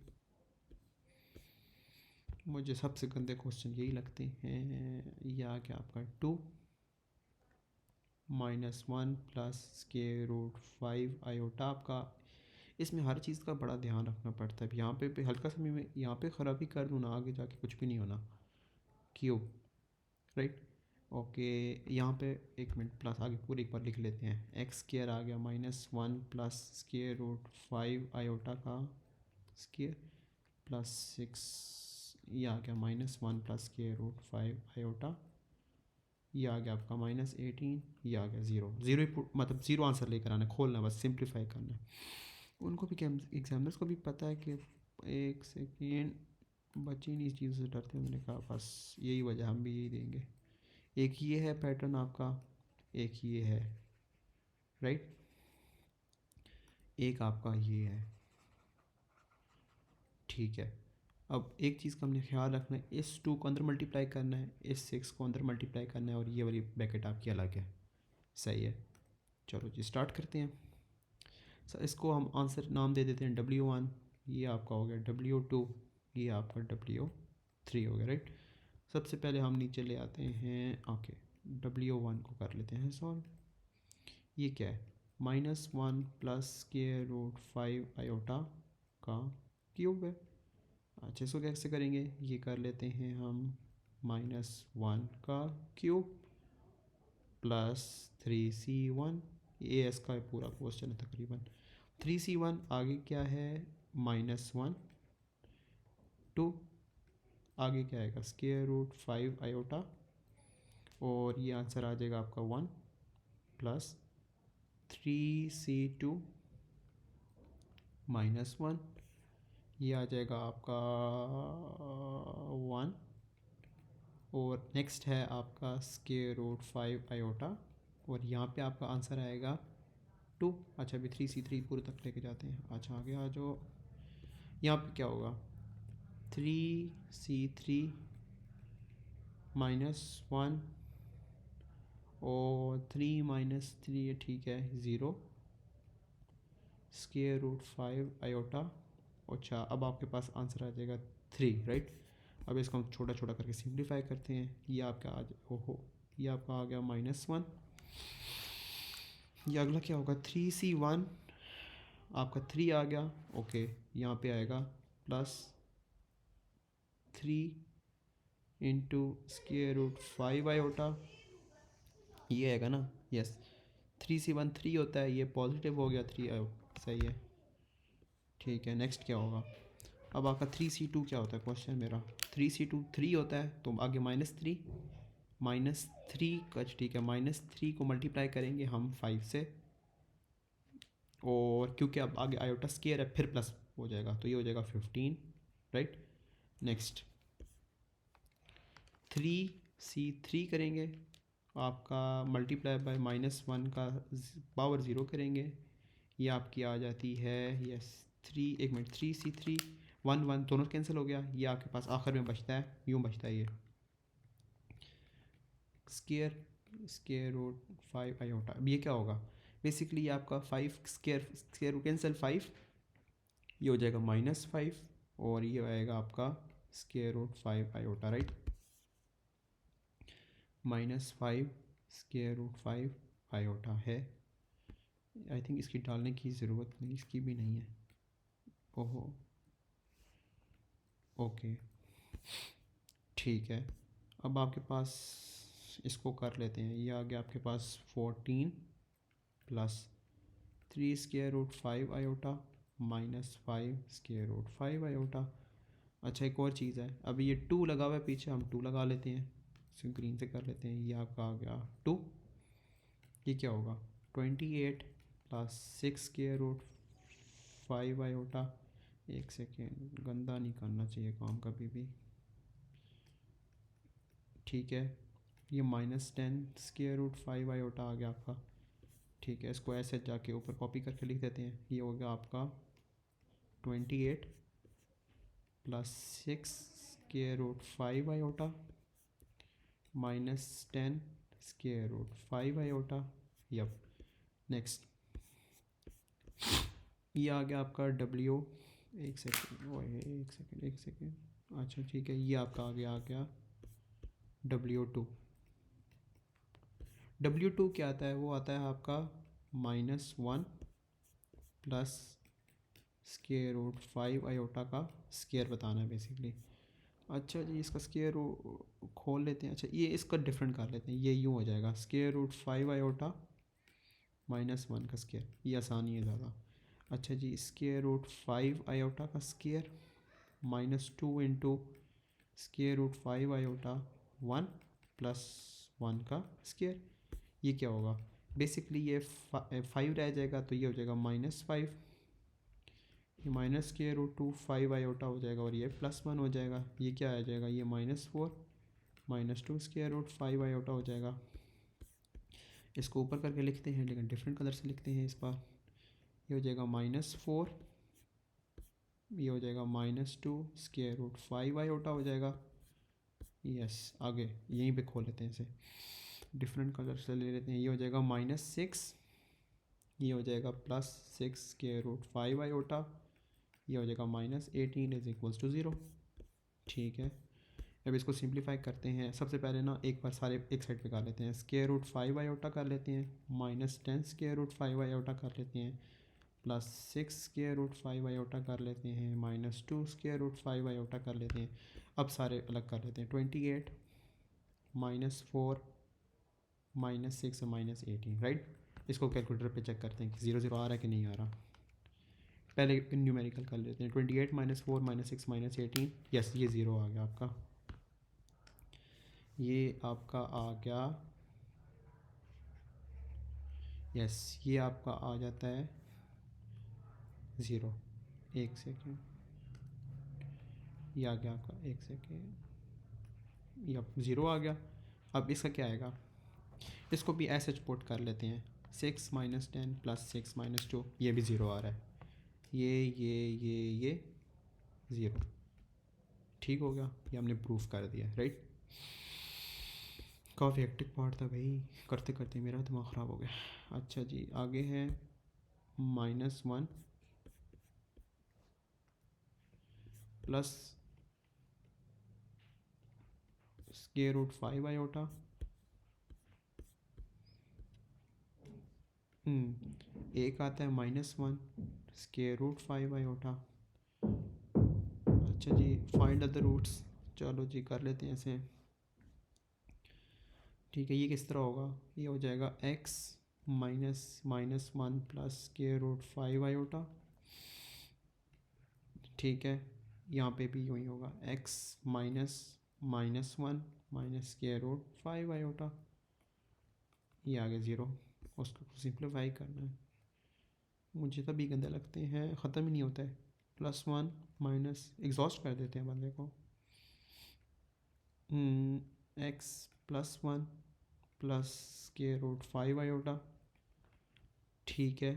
A: मुझे सबसे गंदे क्वेश्चन यही लगते हैं। यह आ गया आपका 2 -1 प्लस स्क्वायर रूट 5 आयोटा। आपका इसमें हर चीज़ का बड़ा ध्यान रखना पड़ता है। यहाँ पे हल्का सा मैं यहाँ पे ख़राबी कर दूँ ना, आगे जाके कुछ भी नहीं होना। Cube, right, okay. यहाँ पे एक मिनट, प्लस आगे पूरी एक बार लिख लेते हैं। एक्स स्क्वायर आ गया -1 प्लस स्क्वायर रूट 5 आयोटा का स्क्वायर प्लस 6, ये आ गया -1 प्लस स्क्वायर रूट 5 आयोटा, ये आ गया आपका -18, ये आ गया 0 0 मतलब 0 आंसर लेकर आना, खोलना बस, सिंप्लीफाई करना है। उनको भी एग्जामिनर्स को भी पता है कि एक सेकेंड, बच्चे नहीं इस चीज़ से डरते हैं। मैंने कहा बस यही वजह, हम भी यही देंगे। एक ये है पैटर्न आपका, एक ये है, राइट, एक आपका ये है। ठीक है, अब एक चीज़ का हमने ख्याल रखना है, इस 2 को अंदर मल्टीप्लाई करना है, इस 6 को अंदर मल्टीप्लाई करना है, और ये वाली ब्रैकेट आपकी अलग है, सही है। चलो जी स्टार्ट करते हैं। सर इसको हम आंसर नाम दे देते हैं W1, ये आपका हो गया W2, ये आपका W3 हो गया, राइट। सबसे पहले हम नीचे ले आते हैं, ओके, W1 को कर लेते हैं सॉल्व। ये क्या है, -1 प्लस स्क्वायर रूट 5 आयोटा का क्यूब है। अच्छा, इसको कैसे करेंगे, ये कर लेते हैं हम -1 का क्यूब प्लस 3C1, ये इसका पूरा क्वेश्चन है तकरीबन। 3C1 आगे क्या है, -1 2, आगे क्या आएगा स्क्वायर रूट 5 आयोटा, और ये आंसर आ जाएगा आपका 1 प्लस 3C2 -1, ये आ जाएगा आपका 1, और नेक्स्ट है आपका स्क्वायर रूट 5 आयोटा और यहाँ पे आपका आंसर आएगा 2। अच्छा अभी 3C3 पूरे तक लेके जाते हैं। अच्छा आगे आ जाओ, यहाँ पे क्या होगा 3C3 -1 और 3 - 3 ठीक है 0 √5 i। अच्छा अब आपके पास आंसर आ जाएगा 3 राइट। अब इसको हम छोटा छोटा करके सिंप्लीफाई करते हैं। ये आपका ओहो ये आपका आ गया -1। ये अगला क्या होगा 3C1 आपका 3 आ गया। ओके यहाँ पे आएगा +3 × √5 i। ये आएगा ना, यस 3C1 3 होता है, ये पॉजिटिव हो गया 3 सही है ठीक है। नेक्स्ट क्या होगा, अब आपका 3C2 क्या होता है क्वेश्चन मेरा 3C2 3 होता है, तो आगे -3 का ठीक है -3 को मल्टीप्लाई करेंगे हम 5 से, और क्योंकि अब आगे आयोटा स्केयर है फिर प्लस हो जाएगा तो ये हो जाएगा 15 राइट। नेक्स्ट 3C3 करेंगे, आपका मल्टीप्लाई बाय -1 का पावर 0 करेंगे, ये आपकी आ जाती है यस 3C3 1 1 दोनों कैंसिल हो गया, ये आपके पास आखिर में बचता है, यूँ बचता है ये √5 i। अब ये क्या होगा बेसिकली आपका 5 स्केयर कैंसिल 5, ये हो जाएगा -5 और ये आएगा आपका √5 i राइट। -5 है। आई थिंक इसकी डालने की ज़रूरत नहीं, इसकी भी नहीं है। ओहो ओके ठीक है। अब आपके पास इसको कर लेते हैं, ये आ गया आपके पास 14 + 3 √5 i -5 √5 i। अच्छा एक और चीज़ है, अभी ये 2 लगा हुआ है पीछे, हम 2 लगा लेते हैं, इसे ग्रीन से कर लेते हैं। ये आपका आ गया 2, ये क्या होगा 28 + 6 √5 i। एक सेकेंड, गंदा नहीं करना चाहिए काम कभी भी ठीक है। ये -10 √5 i आ गया आपका ठीक है। इसको ऐसे जाके ऊपर कॉपी करके लिख देते हैं, ये हो गया आपका 28 + 6 √5 i -10 √5 i। यप नेक्स्ट ये आ गया आपका W, एक सेकेंड अच्छा ठीक है, ये आपका आ गया W2। W2 क्या आता है, वो आता है आपका -1 + √5 i का स्केयर बताना है बेसिकली। अच्छा जी इसका स्केयर खोल लेते हैं। अच्छा ये इसका डिफरेंट कर लेते हैं, ये यूँ हो जाएगा √5 i -1 का स्केयर, ये आसानी है ज़्यादा। अच्छा जी √5 i का स्केयर -2 × √5 i 1 + 1 का स्केयर, ये क्या होगा बेसिकली ये 5 रह जाएगा तो ये हो जाएगा -5, ये -2 5 i हो जाएगा और ये +1 हो जाएगा, ये क्या आ जाएगा ये -4 -2 √5 i हो जाएगा। इसको ऊपर करके लिखते हैं लेकिन डिफरेंट कलर से लिखते हैं इस बार, ये हो जाएगा -4, ये हो जाएगा -2 √5 i हो जाएगा। यस आगे यहीं पे खोल लेते हैं इसे, डिफरेंट कलर से ले लेते हैं, ये हो जाएगा -6, ये हो जाएगा +6 √5 i, ये हो जाएगा -18 = 0 ठीक है। अब इसको सिंप्लीफाई करते हैं, सबसे पहले ना एक बार सारे एक साइड पे कर लेते हैं, √5 i कर लेते हैं, -10 √5 i कर लेते हैं, +6 √5 i कर लेते हैं, -2 √5 i कर लेते हैं। अब सारे अलग कर लेते हैं, 28 -4 -6 और -18 राइट। इसको कैलकुलेटर पे चेक करते हैं कि 0 0 आ रहा है कि नहीं आ रहा। पहले न्यूमेरिकल कर लेते हैं, 28 -4 -6 -18, यस ये 0 आ गया आपका, ये आपका आ गया यस ये आपका आ जाता है 0। एक सेकेंड, ये आ गया आपका, एक सेकेंड, ये 0 आ गया। अब इसका क्या आएगा इसको भी ऐसे पुट कर लेते हैं, 6 माइनस 10 प्लस 6 माइनस 2, ये भी ज़ीरो आ रहा है, ये 0। ठीक हो गया, ये हमने प्रूफ कर दिया, राइट। काफ़ी हेक्टिक पार्ट था भाई, करते करते मेरा दिमाग ख़राब हो गया। अच्छा जी, आगे है -1 प्लस स्क्वायर रूट 5 आयोटा, एक आता है -1 स्क्वायर रूट 5 आयोटा। अच्छा जी, फाइंड अदर रूट्स, चलो जी कर लेते हैं ऐसे। ठीक है, ये किस तरह होगा, ये हो जाएगा x -1 plus square root 5 iota. ठीक है, यहाँ पे भी यूँ ही होगा, x -1 minus square root 5 iota, ये आगे 0। उसको सिंप्लीफाई करना है, मुझे तभी गंदे लगते हैं, ख़त्म ही नहीं होता है। +1 माइनस, एग्जॉस्ट कर देते हैं बंदे को, x +1 plus square root 5 iota. ठीक है,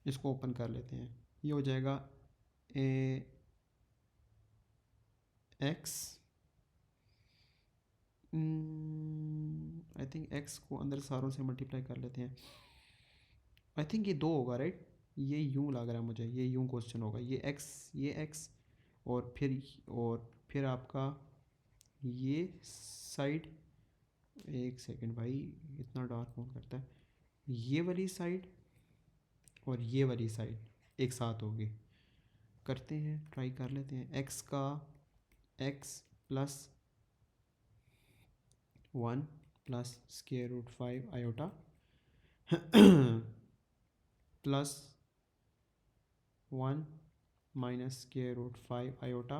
A: इसको ओपन कर लेते हैं, ये हो जाएगा x, आई थिंक x को अंदर सारों से मल्टीप्लाई कर लेते हैं। आई थिंक ये 2 होगा, राइट। ये यूं लग रहा है मुझे, ये यूं क्वेश्चन होगा, ये x और फिर आपका ये साइड, एक सेकंड भाई, इतना डार्क कौन करता है, ये वाली साइड और ये वाली साइड एक साथ होगी। करते हैं, ट्राई कर लेते हैं। x plus 1 plus square root 5 iota plus 1 minus square root 5 iota,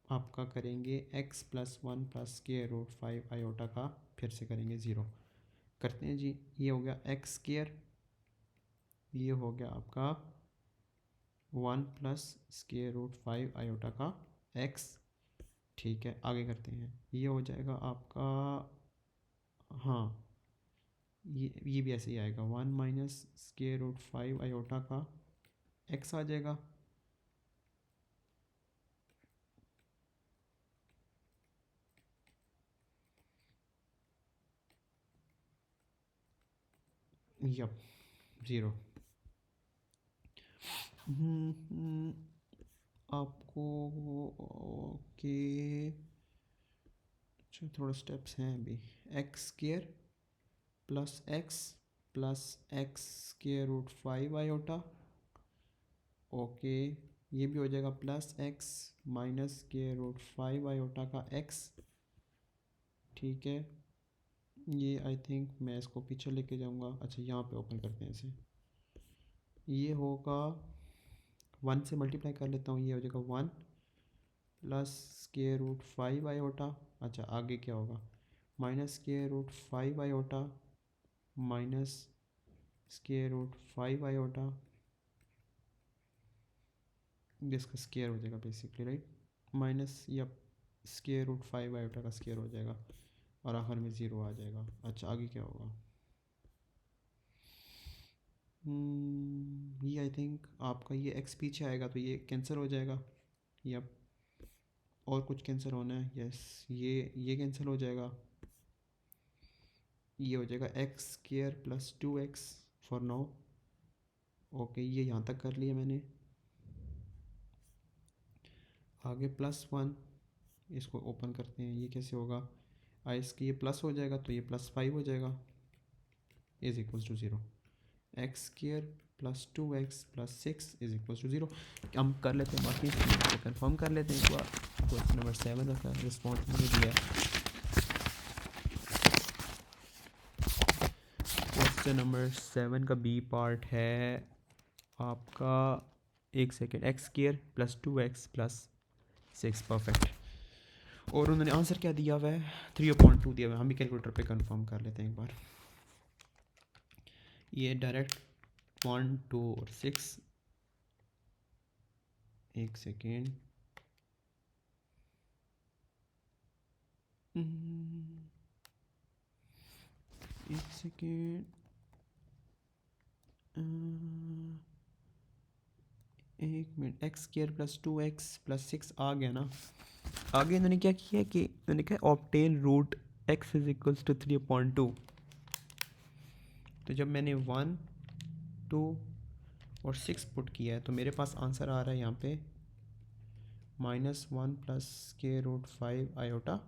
A: आपका करेंगे x plus 1 plus square root 5 iota का फिर से करेंगे 0। करते हैं जी, ये हो गया x स्क्वायर, ये हो गया आपका 1 प्लस स्क्वायर रूट 5 आयोटा का x। ठीक है, आगे करते हैं, ये हो जाएगा आपका, हाँ ये भी ऐसे ही आएगा, 1 माइनस स्क्वायर रूट 5 आयोटा का x आ जाएगा। यप, 0। आपको ओके, अच्छा थोड़ा स्टेप्स हैं अभी। X square plus square root 5 iota, okay. ये भी हो जाएगा plus x minus square root 5 iota का एक्स। ठीक है, ये आई थिंक मैं इसको पीछे लेके जाऊंगा। अच्छा, यहाँ पे ओपन करते हैं इसे, ये होगा 1 से मल्टीप्लाई कर लेता हूँ, ये हो जाएगा 1 प्लस स्क्वायर रूट 5 आयोटा। अच्छा, आगे क्या होगा, minus square root 5 iota minus square root 5 iota, जिसका स्क्वायर हो जाएगा बेसिकली, राइट। माइनस या स्क्वायर रूट 5 आयोटा का स्क्वायर हो जाएगा और आखिर में 0 आ जाएगा। अच्छा, आगे क्या होगा, ये आई थिंक आपका ये x पीछे आएगा तो ये कैंसिल हो जाएगा, या और कुछ कैंसिल होना है, यस ये कैंसिल हो जाएगा। ये हो जाएगा x square plus 2x for now, okay. ये यहाँ तक कर लिया मैंने। आगे +1, इसको ओपन करते हैं, ये कैसे होगा, इसकी ये प्लस हो जाएगा तो ये +5 हो जाएगा, is equals to 0। X square plus 2x plus 6 is equals to 0। हम कर लेते हैं, बाकी तो कंफर्म कर लेते हैं एक बार। क्वेश्चन नंबर 7 का रिस्पॉन्स मैंने दिया है। क्वेश्चन नंबर 7 का बी पार्ट है आपका, एक second, x square plus 2x plus 6, perfect. और उन्होंने आंसर क्या दिया हुआ है, 3/2 दिया हुआ है। हम भी कैलकुलेटर पे कंफर्म कर लेते हैं एक बार। ये डायरेक्ट 1 2 और 6, एक सेकेंड, एक सेकेंड, एक minute, x square plus 2x plus 6 आ गया ना। आगे इन्होंने क्या किया कि इन्होंने कहा obtain root x is equals to 3/2। तो जब मैंने 1, 2 और 6 पुट किया है तो मेरे पास आंसर आ रहा है यहाँ पे -1 प्लस √5 आयोटा,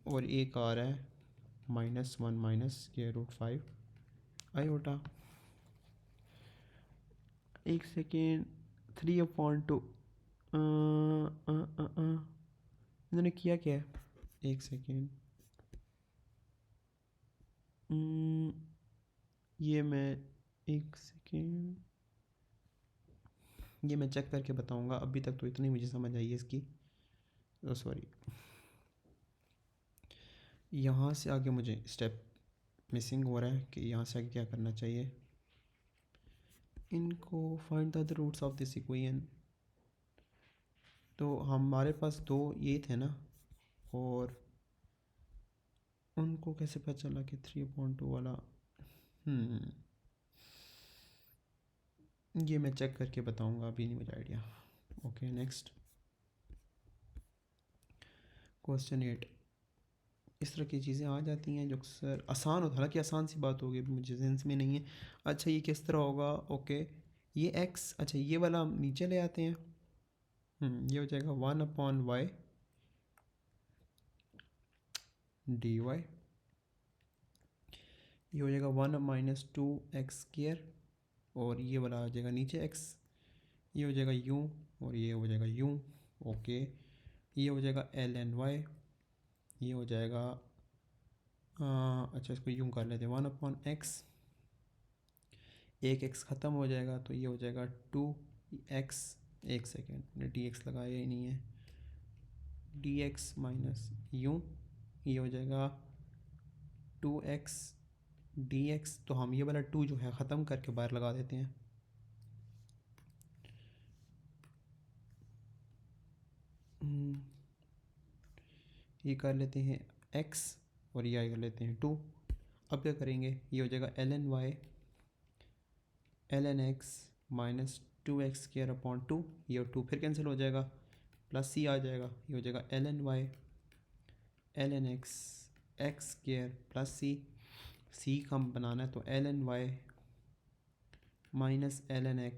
A: और एक आ रहा है -1 माइनस √5 आयोटा। एक सेकेंड, 3/2 इन्होंने किया क्या है, एक सेकेंड, ये मैं, एक सेकेंड, ये मैं चेक करके बताऊंगा। अभी तक तो इतनी मुझे समझ आई है इसकी। सॉरी, यहाँ से आगे मुझे स्टेप मिसिंग हो रहा है कि यहाँ से आगे क्या करना चाहिए। इनको find the other roots of this equation. तो हमारे पास दो ये थे ना, और उनको कैसे पता चला कि 3/2 वाला, ये मैं चेक करके बताऊंगा, अभी नहीं मुझे आइडिया। Okay, next question 8। इस तरह की चीज़ें आ जाती हैं जो अक्सर आसान होता है, हालांकि आसान सी बात होगी, मुझे सेंस में नहीं है। अच्छा, ये किस तरह होगा, ओके, ये x, अच्छा ये वाला हम नीचे ले आते हैं। ये हो जाएगा 1/y dy, ये हो जाएगा 1 माइनस 2x², और ये वाला आ जाएगा नीचे x, ये हो जाएगा u, और ये हो जाएगा u। ओके, ये हो जाएगा ln y, ये हो जाएगा अच्छा इसको यूँ कर लेते हैं 1/x, एक x ख़त्म हो जाएगा तो ये हो जाएगा 2x। एक सेकेंड, डी एक्स लगाया ही नहीं है, डी एक्स माइनस यूँ, ये हो जाएगा 2x dx। तो हम ये वाला 2 जो है ख़त्म करके बाहर लगा देते हैं। ये कर लेते हैं x, और ये कर लेते हैं 2। अब क्या करेंगे, ये हो जाएगा ln x माइनस 2x² 2, ये और 2 फिर कैंसिल हो जाएगा, प्लस c आ जाएगा, ये हो जाएगा ln x² प्लस c का हम बनाना है तो ln y minus ln x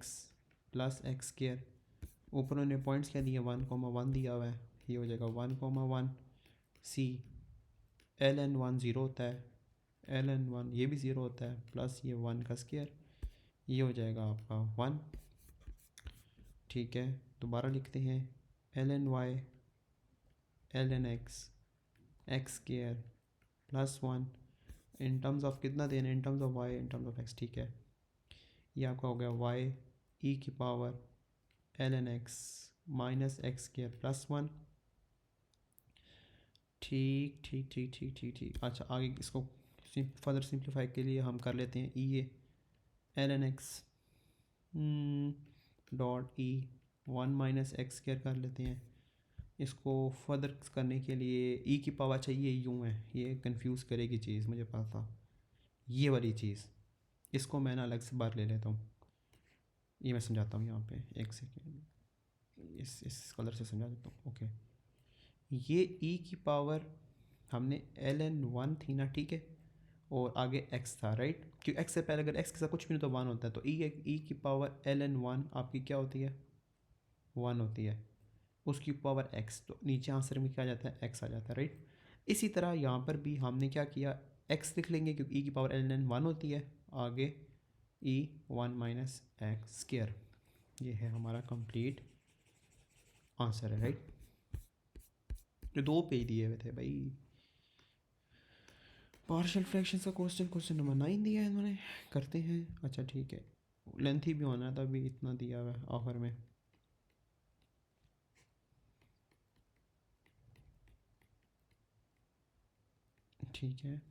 A: plus x²। ऊपर उन्होंने पॉइंट्स क्या दिए, 1,1 दिया हुआ है, ये हो जाएगा 1,1 c ln 1 ज़ीरो होता है, ln 1 ये भी ज़ीरो होता है, प्लस ये 1 का स्क्वायर, ये हो जाएगा आपका 1। ठीक है, दोबारा लिखते हैं ln y ln x² plus 1 in terms of कितना देना है, in terms of y in terms of x। ठीक है, ये आपका हो गया y e की power ln x minus x² plus 1। ठीक ठीक ठीक ठीक ठीक ठीक। अच्छा, आगे इसको फर्दर सिंप्लीफाई के लिए हम कर लेते हैं ये ln x dot E 1 minus x² कर लेते हैं। इसको फर्दर करने के लिए ई की पावर चाहिए, यूँ है, ये कंफ्यूज करेगी चीज़, मुझे पता था ये वाली चीज़। इसको मैं ना अलग से बार ले लेता हूँ, ये मैं समझाता हूँ यहाँ पे, एक सेकेंड, इस कलर से समझा देता हूँ। ओके, ये ई की पावर हमने ln 1 थी ना, ठीक है, और आगे x था, राइट, क्योंकि x से पहले अगर x के साथ कुछ भी नहीं तो 1 होता है, तो ई की पावर ln 1 आपकी क्या होती है, 1 होती है, उसकी पावर x, तो नीचे आंसर में क्या आ जाता है, x आ जाता है, राइट। इसी तरह यहाँ पर भी हमने क्या किया, x लिख लेंगे क्योंकि e की पावर ln 1 होती है, आगे e 1 माइनस x²। ये है हमारा कंप्लीट आंसर है, राइट। जो 2 पेज दिए हुए थे भाई, पार्शियल फ्रैक्शन का क्वेश्चन नंबर 9 दिया है इन्होंने, करते हैं। अच्छा ठीक है, लेंथी भी होना था, अभी इतना दिया हुआ है ऑफर में। ठीक है,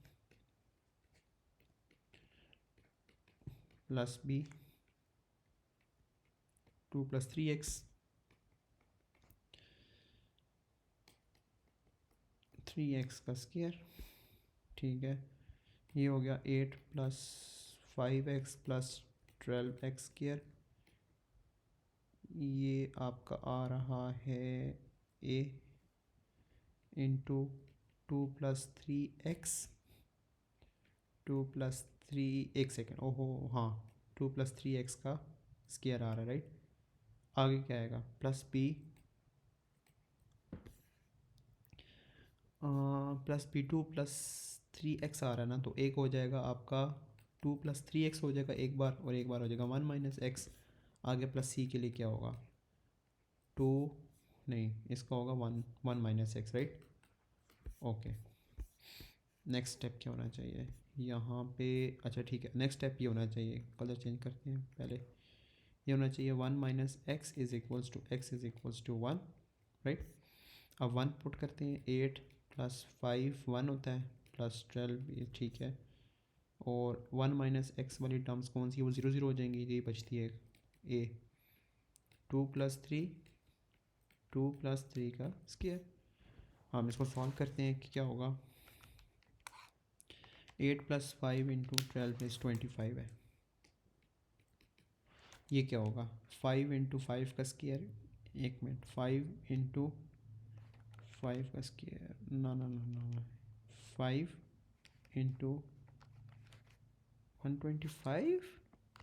A: प्लस b 2 + 3x 3x का स्क्वायर, ठीक है। ये हो गया 8 plus 5x plus 12x square, ये आपका आ रहा है a into 2 plus 3x, 2 plus 3, एक सेकेंड, ओहो हाँ, 2 प्लस 3x का स्क्वायर आ रहा है, राइट। आगे क्या आएगा, plus b, plus B 2 plus 3x आ रहा है ना, तो एक हो जाएगा आपका 2 प्लस 3x हो जाएगा एक बार, और एक बार हो जाएगा 1 माइनस एक्स। आगे प्लस सी के लिए क्या होगा, 2, नहीं इसका होगा 1 minus x, right. Okay, next step क्या होना चाहिए यहाँ पे, अच्छा ठीक है, नेक्स्ट स्टेप ये होना चाहिए, कलर चेंज करते हैं पहले, ये होना चाहिए 1 minus x is equals to x is equals to 1, right. अब 1 पुट करते हैं, 8 प्लस 5 1 होता है, प्लस 12 ये ठीक है, और 1 माइनस एक्स वाली टर्म्स कौन सी है, वो 0 0 हो जाएंगी, ये बचती है ए, 2 प्लस 3, 2 प्लस 3 का स्क्वायर। हम इसको सॉल्व करते हैं कि क्या होगा, 8 प्लस 5 इंटू 12 इज 25 है, ये क्या होगा 5 इंटू 5 का स्क्वायर, एक मिनट, 5 इंटू 5 का स्क्वायर, ना ना ना ना, 5 इंटू 125,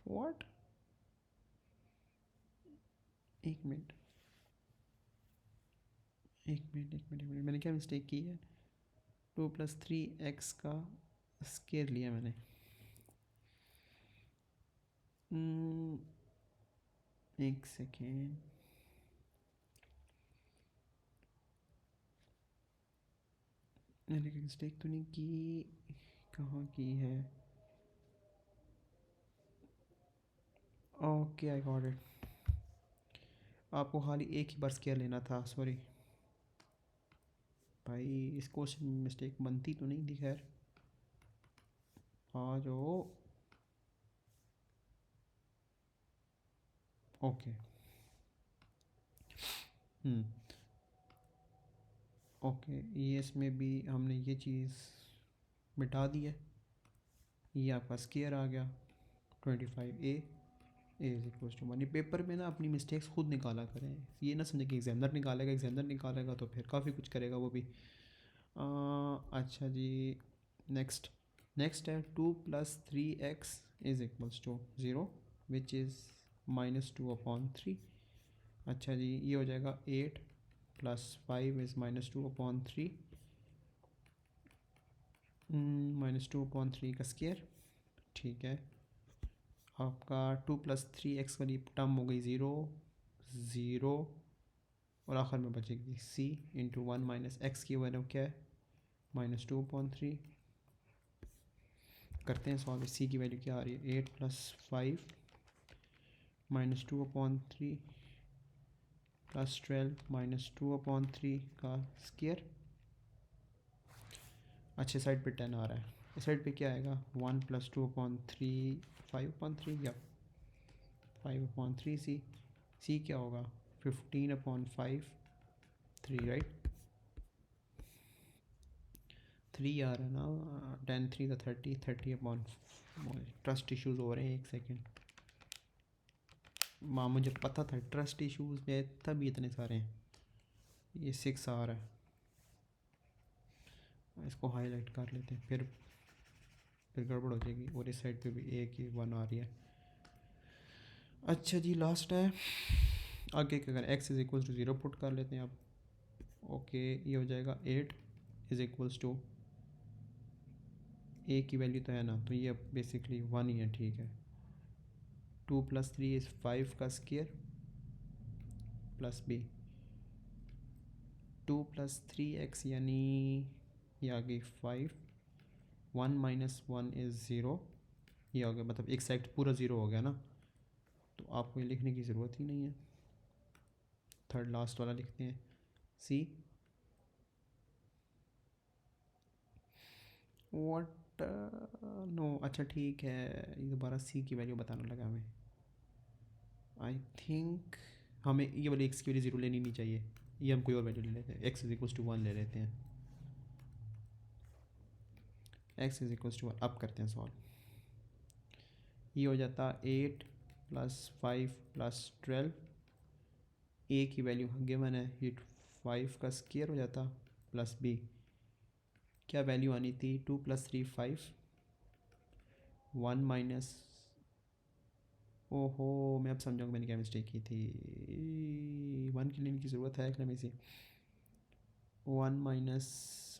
A: व्हाट, एक मिनट एक मिनट एक मिनट एक मिनट, मैंने क्या मिस्टेक की है, 2 प्लस 3x का स्क्वायर लिया मैंने, एक सेकेंड, मैंने कोई मिस्टेक तो नहीं की, कहाँ की है, ओके आई गॉट इट, आपको खाली एक ही बार स्क्वायर लेना था, सॉरी भाई, इस क्वेश्चन में मिस्टेक बनती तो नहीं थी, खैर आ जाओ, ओके, ओके, ये इसमें भी हमने ये चीज़ मिटा दी है, ये आपका स्क्वायर आ गया 25a इज इक्वल्स टू 1। ये पेपर में ना अपनी मिस्टेक्स खुद निकाला करें, ये ना समझे कि एग्जामिनर निकालेगा, एग्जामिनर निकालेगा तो फिर काफ़ी कुछ करेगा वो भी। अच्छा जी, नेक्स्ट नेक्स्ट है 2 plus 3x is equals to 0 which is -2/3। अच्छा जी, ये हो जाएगा 8 प्लस 5 इज़ -2/3, -2/3 का स्क्वायर, ठीक है। आपका 2 प्लस 3x वाली टर्म हो गई 0 0, और आखिर में बचेगी c इंटू 1 माइनस एक्स की वैल्यू क्या है, -2/3। करते हैं सॉल्व, c की वैल्यू क्या आ रही है, 8 प्लस 5 -2/3 प्लस 12 -2/3 का स्क्वायर, अच्छे साइड पे 10 आ रहा है, इस साइड पे क्या आएगा, 1 प्लस 2/3 5/3 या 5/3 c क्या होगा 15/5 3, राइट, 3 आ रहा है ना, 10 3 का 30 30/, ट्रस्ट इश्यूज़ हो रहे हैं, एक सेकेंड, माँ मुझे पता था ट्रस्ट इश्यूज़ में तभी इतने सारे हैं, ये 6 आ रहा है, इसको हाईलाइट कर लेते हैं, फिर गड़बड़ हो जाएगी, और इस साइड पे भी एक ही 1 आ रही है। अच्छा जी, लास्ट है, आगे क्या करें, x is equals to 0 put कर लेते हैं आप, ओके, ये हो जाएगा 8 इज़ इक्वल्स टू, a की वैल्यू तो है ना, तो ये बेसिकली 1 ही है, ठीक है। 2 प्लस 3 इज़ 5 का square plus b, 2 plus 3x यानी ये आ गई 5, 1 माइनस 1 इज़ 0, ये हो गया, मतलब एक साइड पूरा 0 हो गया ना, तो आपको ये लिखने की ज़रूरत ही नहीं है, थर्ड लास्ट वाला लिखते हैं c, व्हाट, नो, अच्छा ठीक है, ये दोबारा c की वैल्यू बताने लगा हमें, आई थिंक हमें ये वाली x की वैल्यू 0 लेनी नहीं चाहिए, ये हम कोई और वैल्यू ले लेते हैं, x इज इक्वल्स टू 1 ले लेते हैं, एक्स इज इक्वल्स टू 1। अब करते हैं सॉल्व। ये हो जाता 8 + 5 + 12, ए की वैल्यू गिवन है, ये 5 का स्क्वायर हो जाता, प्लस बी क्या वैल्यू आनी थी, 2 + 3 5, 1 माइनस, ओहो मैं अब समझाऊंगा मैंने क्या मिस्टेक की थी, 1 की लेने की ज़रूरत है कि नहीं सी, 1 -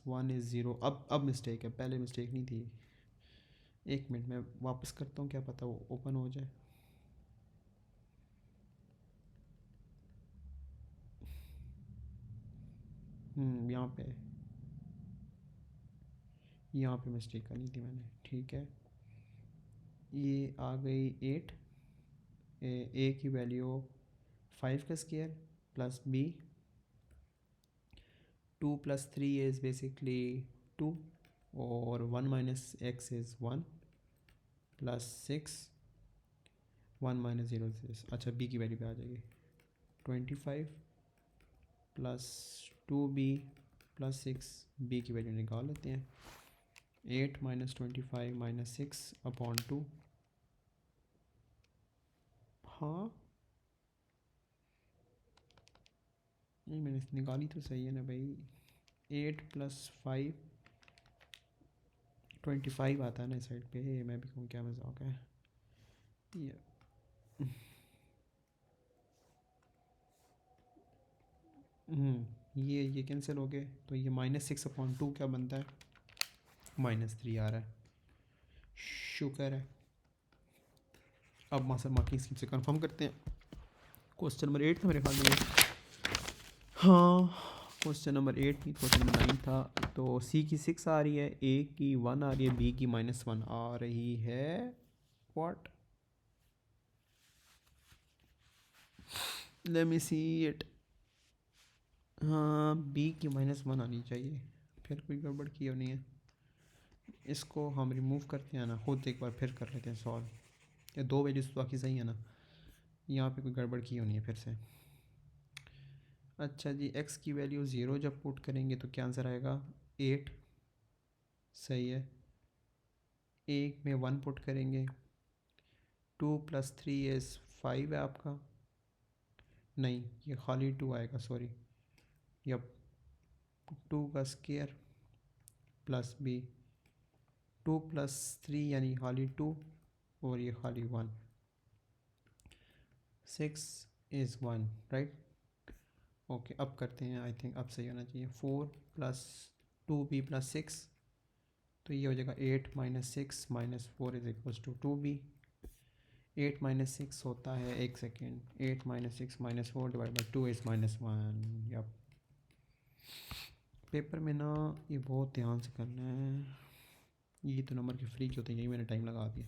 A: 1 इज़ 0। अब मिस्टेक है, पहले मिस्टेक नहीं थी। एक मिनट में वापस करता हूँ, क्या पता वो ओपन हो जाए। यहाँ पे मिस्टेक करनी थी मैंने, ठीक है। ये आ गई 8, ए की वैल्यू 5 का square plus B, 2 + 3 is basically 2, और 1 - x इज़ 1, प्लस 6, 1 - 0 इज, अच्छा बी की वैल्यू पे आ जाएगी 25 प्लस 2b प्लस 6, बी की वैल्यू निकाल लेते हैं, 8 - 25 - 6/2। हाँ नहीं मैंने निकाली तो सही है ना भाई, 8 + 5 25 आता है ना इस साइड पे, मैं भी कहूँ क्या मजाक है ये। ये कैंसिल हो गए, तो ये -6/2 क्या बनता है, -3 आ रहा है, शुक्र है। अब मास्टर मार्किंग स्कीम से कंफर्म करते हैं। क्वेश्चन नंबर 8 था मेरे ख्याल में ये। हाँ क्वेश्चन नंबर 8 नहीं, क्वेश्चन नंबर 9 था। तो सी की 6 आ रही है, ए की 1 आ रही है, बी की -1 आ रही है। What, late me see it. हाँ बी की -1 आनी चाहिए, फिर कोई गड़बड़ की होनी है। इसको हम रिमूव करते हैं ना, खुद एक बार फिर कर लेते हैं सॉल्व। ये दो वैल्यूज तो बाकी सही है ना, यहाँ पे कोई गड़बड़ की होनी है फिर से। अच्छा जी, एक्स की वैल्यू 0 जब पुट करेंगे तो क्या आंसर आएगा, 8, सही है। एक में 1 पुट करेंगे, 2 + 3 इज़ 5 है आपका, नहीं ये खाली 2 आएगा, सॉरी, यप 2 का स्क्वायर प्लस बी, 2 + 3 यानी खाली 2, और ये खाली 1, 6 इज़ 1, राइट। ओके अब करते हैं, आई थिंक अब सही होना चाहिए। 4 + 2b + 6, तो ये हो जाएगा 8 - 6 - 4 इज इक्वल्स टू 2b। 8 - 6 होता है, एक सेकेंड, 8 - 6 - 4 / 2 इज़ -1। यप पेपर में ना ये बहुत ध्यान से करना है, ये तो नंबर के फ्री के होते हैं, यही मैंने टाइम लगा दिया।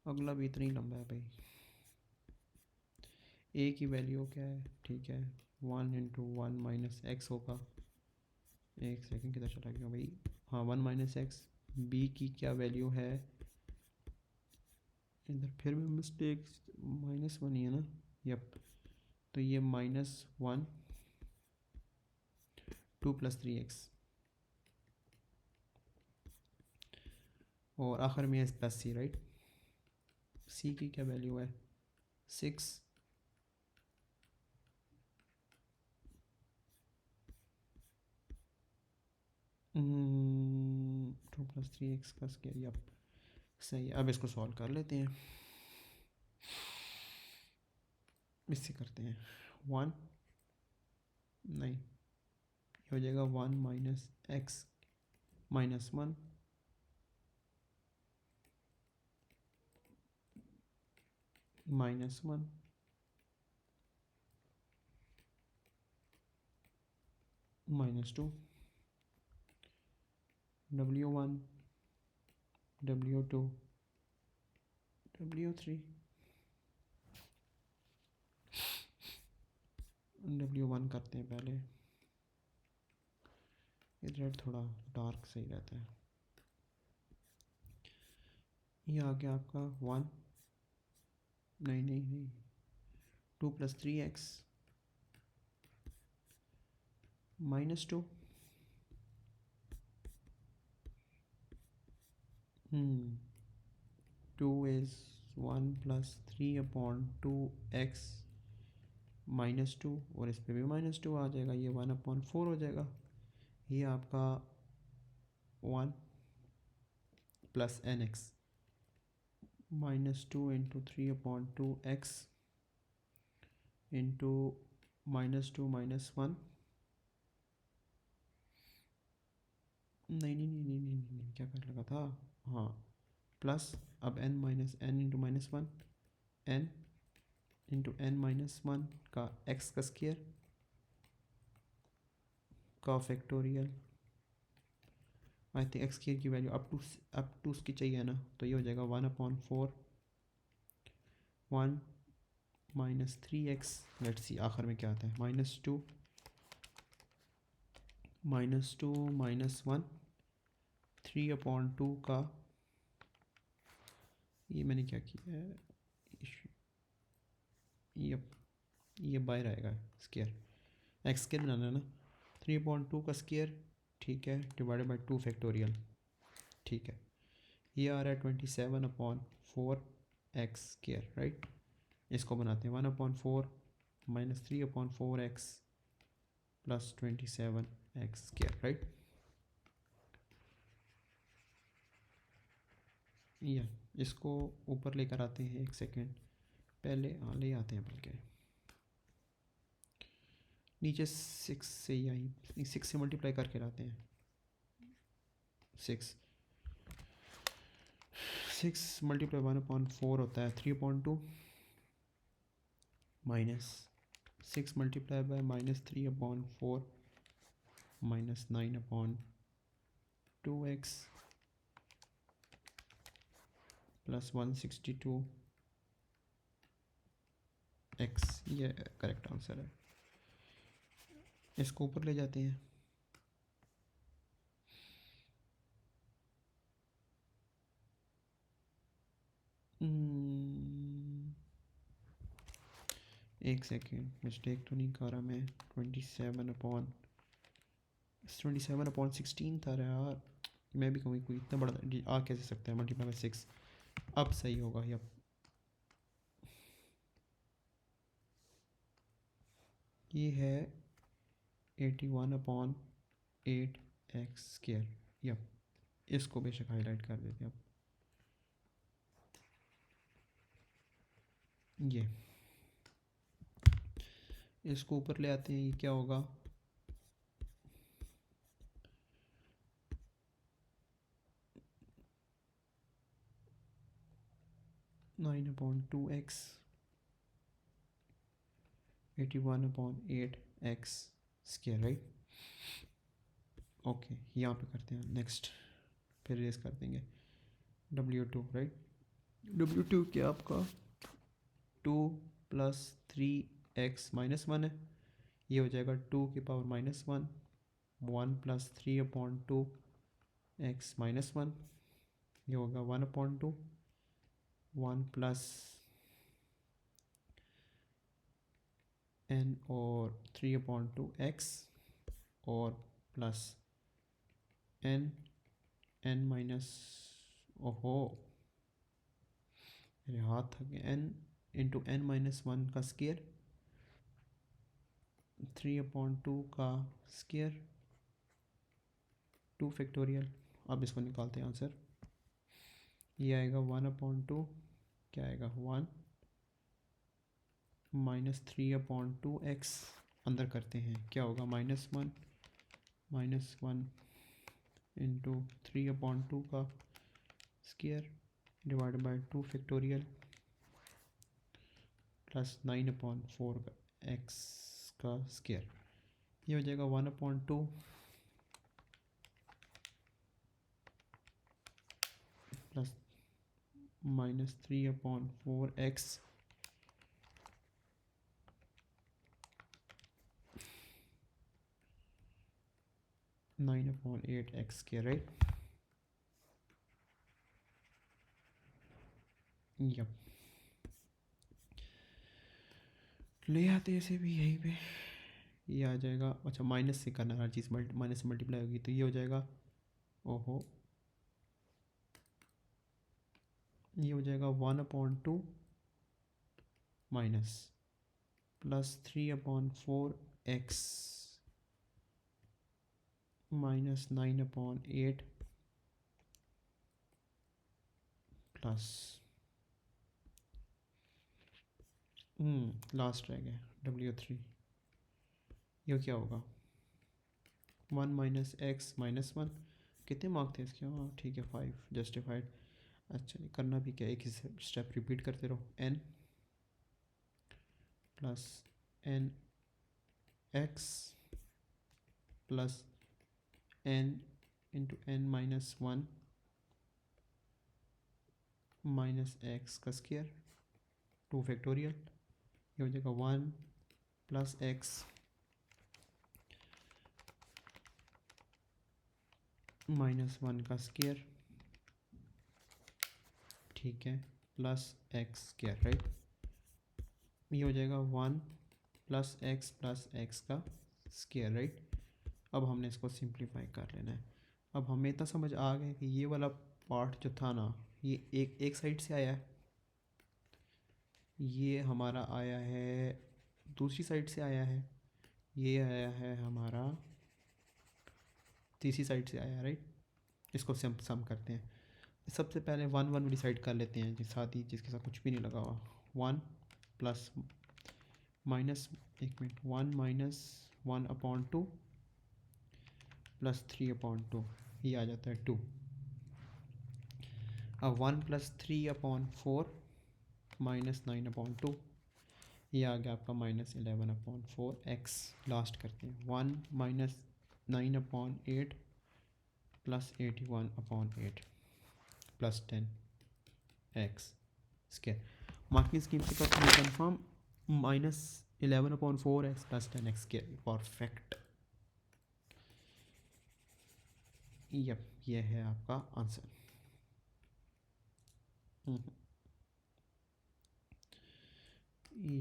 A: अगला भी इतना ही लंबा है भाई। ए की वैल्यू क्या है, ठीक है, 1 × 1 - x होगा, एक सेकेंड किधर चला गया भाई, हाँ 1 - x। बी की क्या वैल्यू है, इधर फिर भी मिस्टेक, -1 ही है ना, यप, तो ये -1, 2 + 3x, और आखिर में प्लस सी, राइट। सी की क्या वैल्यू है, 6, 2 + 3x का स्क्वायर, यप सही है। अब इसको सॉल्व कर लेते हैं, इससे करते हैं 1, नहीं ये हो जाएगा 1 - x -1, -1, -2, W1, W2, W3, W1 करते हैं पहले, ये रेड थोड़ा डार्क सही रहता है। ये आ गया आपका 1, नहीं नहीं नहीं, 2 + 3x -2 2 is 1 + 3/2x -2 और इस पे भी -2 आ जाएगा, ये 1/4 हो जाएगा। ये आपका 1 + nx -2 × 3/2x इंटू -2 - 1 नहीं, क्या कर लगा था, हाँ, प्लस अब n - n × -1 n × n - 1 का x का स्क्वायर का फैक्टोरियल। आई थिंक एक्स की वैल्यू अप टू उसकी चाहिए ना, तो ये हो जाएगा 1/4 1 - 3x। लेट्स सी आखिर में क्या आता है, -2 -2 - 1 3/2 का, ये मैंने क्या किया है, ये बाहर आएगा स्क्वायर, एक्स स्क्वायर बनाना है ना, 3/2 का स्क्वायर, ठीक है, डिवाइडेड बाई 2 फैक्टोरियल, ठीक है। ये आ रहा है 27/4 एक्स स्क्वायर, राइट। इसको बनाते हैं 1/4 - 3/4x + 27x स्क्वायर, राइट। या इसको ऊपर लेकर आते हैं, एक सेकेंड पहले, हाँ ले आते हैं, बल्कि नीचे 6 से ही आई, 6 से मल्टीप्लाई करके लाते हैं, 6 × 1/4 होता है 3/2 माइनस 6 × -3/4 -9/2x + 162x, ये करेक्ट आंसर है। इसको ऊपर ले जाते हैं, एक सेकेंड, मिस्टेक तो नहीं कर रहा मैं, 27/16 था यार, मैं भी कहूँ कोई इतना बड़ा आ कैसे सकता है, मल्टीप्लाई बाई 6, अब सही होगा ये, अब ये है 81/8x स्क्वायर, यप, इसको बेशक हाईलाइट कर देते हैं अब, ये इसको ऊपर ले आते हैं, ये क्या होगा, (9/2x) 81/8x square, right. Okay, यहाँ पे करते हैं नेक्स्ट, फिर रेस कर देंगे W2, राइट। W2 क्या आपका 2 + 3x - 1 है, ये हो जाएगा 2 की पावर -1 1 + 3/2x - 1, ये होगा 1/2 1 + n और 3/2x और प्लस n n - ओहो मेरे हाथ थक गए, n × n - 1 का स्क्वायर 3/2 का स्क्वायर 2 फैक्टोरियल। अब इसको निकालते हैं आंसर, ये आएगा 1/2, क्या आएगा 1 - 3/2x, अंदर करते हैं क्या होगा -1 -1 × 3/2 का square divide by 2 factorial plus 9/4 का x का स्क्वायर, ये हो जाएगा 1/2 plus -3/4x (9/8x square), right. Yup, ले आते इसे भी यहीं पे, ये आ जाएगा, अच्छा माइनस से करना हर चीज़, माइनस से मल्टीप्लाई होगी तो ये हो जाएगा, ओहो, ये हो जाएगा 1/2 minus +3/4x minus 9/8 plus last रह गया W3, ये क्या होगा 1 माइनस एक्स माइनस 1, कितने मार्क थे इसके, हाँ ठीक है 5, जस्टिफाइड। अच्छा ये करना भी क्या, एक ही स्टेप रिपीट करते रहो, n plus N x plus n into n minus 1 minus x का स्क्वायर 2 फैक्टोरियल, ये हो जाएगा 1 प्लस एक्स माइनस 1 का स्क्वायर, ठीक है, प्लस एक्स स्क्वायर, राइट। ये हो जाएगा 1 प्लस एक्स का स्क्वायर, राइट। अब हमने इसको सिंप्लीफाई कर लेना है। अब हमें इतना समझ आ गया कि ये वाला पार्ट जो था ना, ये एक साइड से आया है, ये हमारा आया है दूसरी साइड से आया है, ये आया है हमारा तीसरी साइड से आया है, राइट। इसको सम करते हैं। सबसे पहले 1 डिसाइड कर लेते हैं जिस साथ ही, जिसके साथ कुछ भी नहीं लगा हुआ, 1 प्लस माइनस, एक मिनट, 1 माइनस 1/2 प्लस 3/2, ये आ जाता है 2। अब 1 प्लस 3/4 माइनस 9/2, ये आ गया आपका माइनस 11/4x। लास्ट करते हैं, 1 minus 9/8 plus 81/8 plus 10x square. Marking scheme से करते हैं confirm, minus 11/4x plus 10x square, perfect. Yup, ये है आपका आंसर।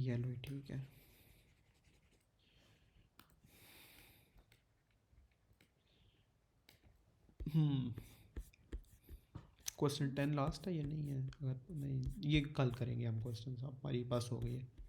A: येलो ही ठीक है। क्वेश्चन 10 लास्ट है या नहीं है, अगर नहीं ये कल करेंगे हम क्वेश्चन, हमारी पास हो गई है।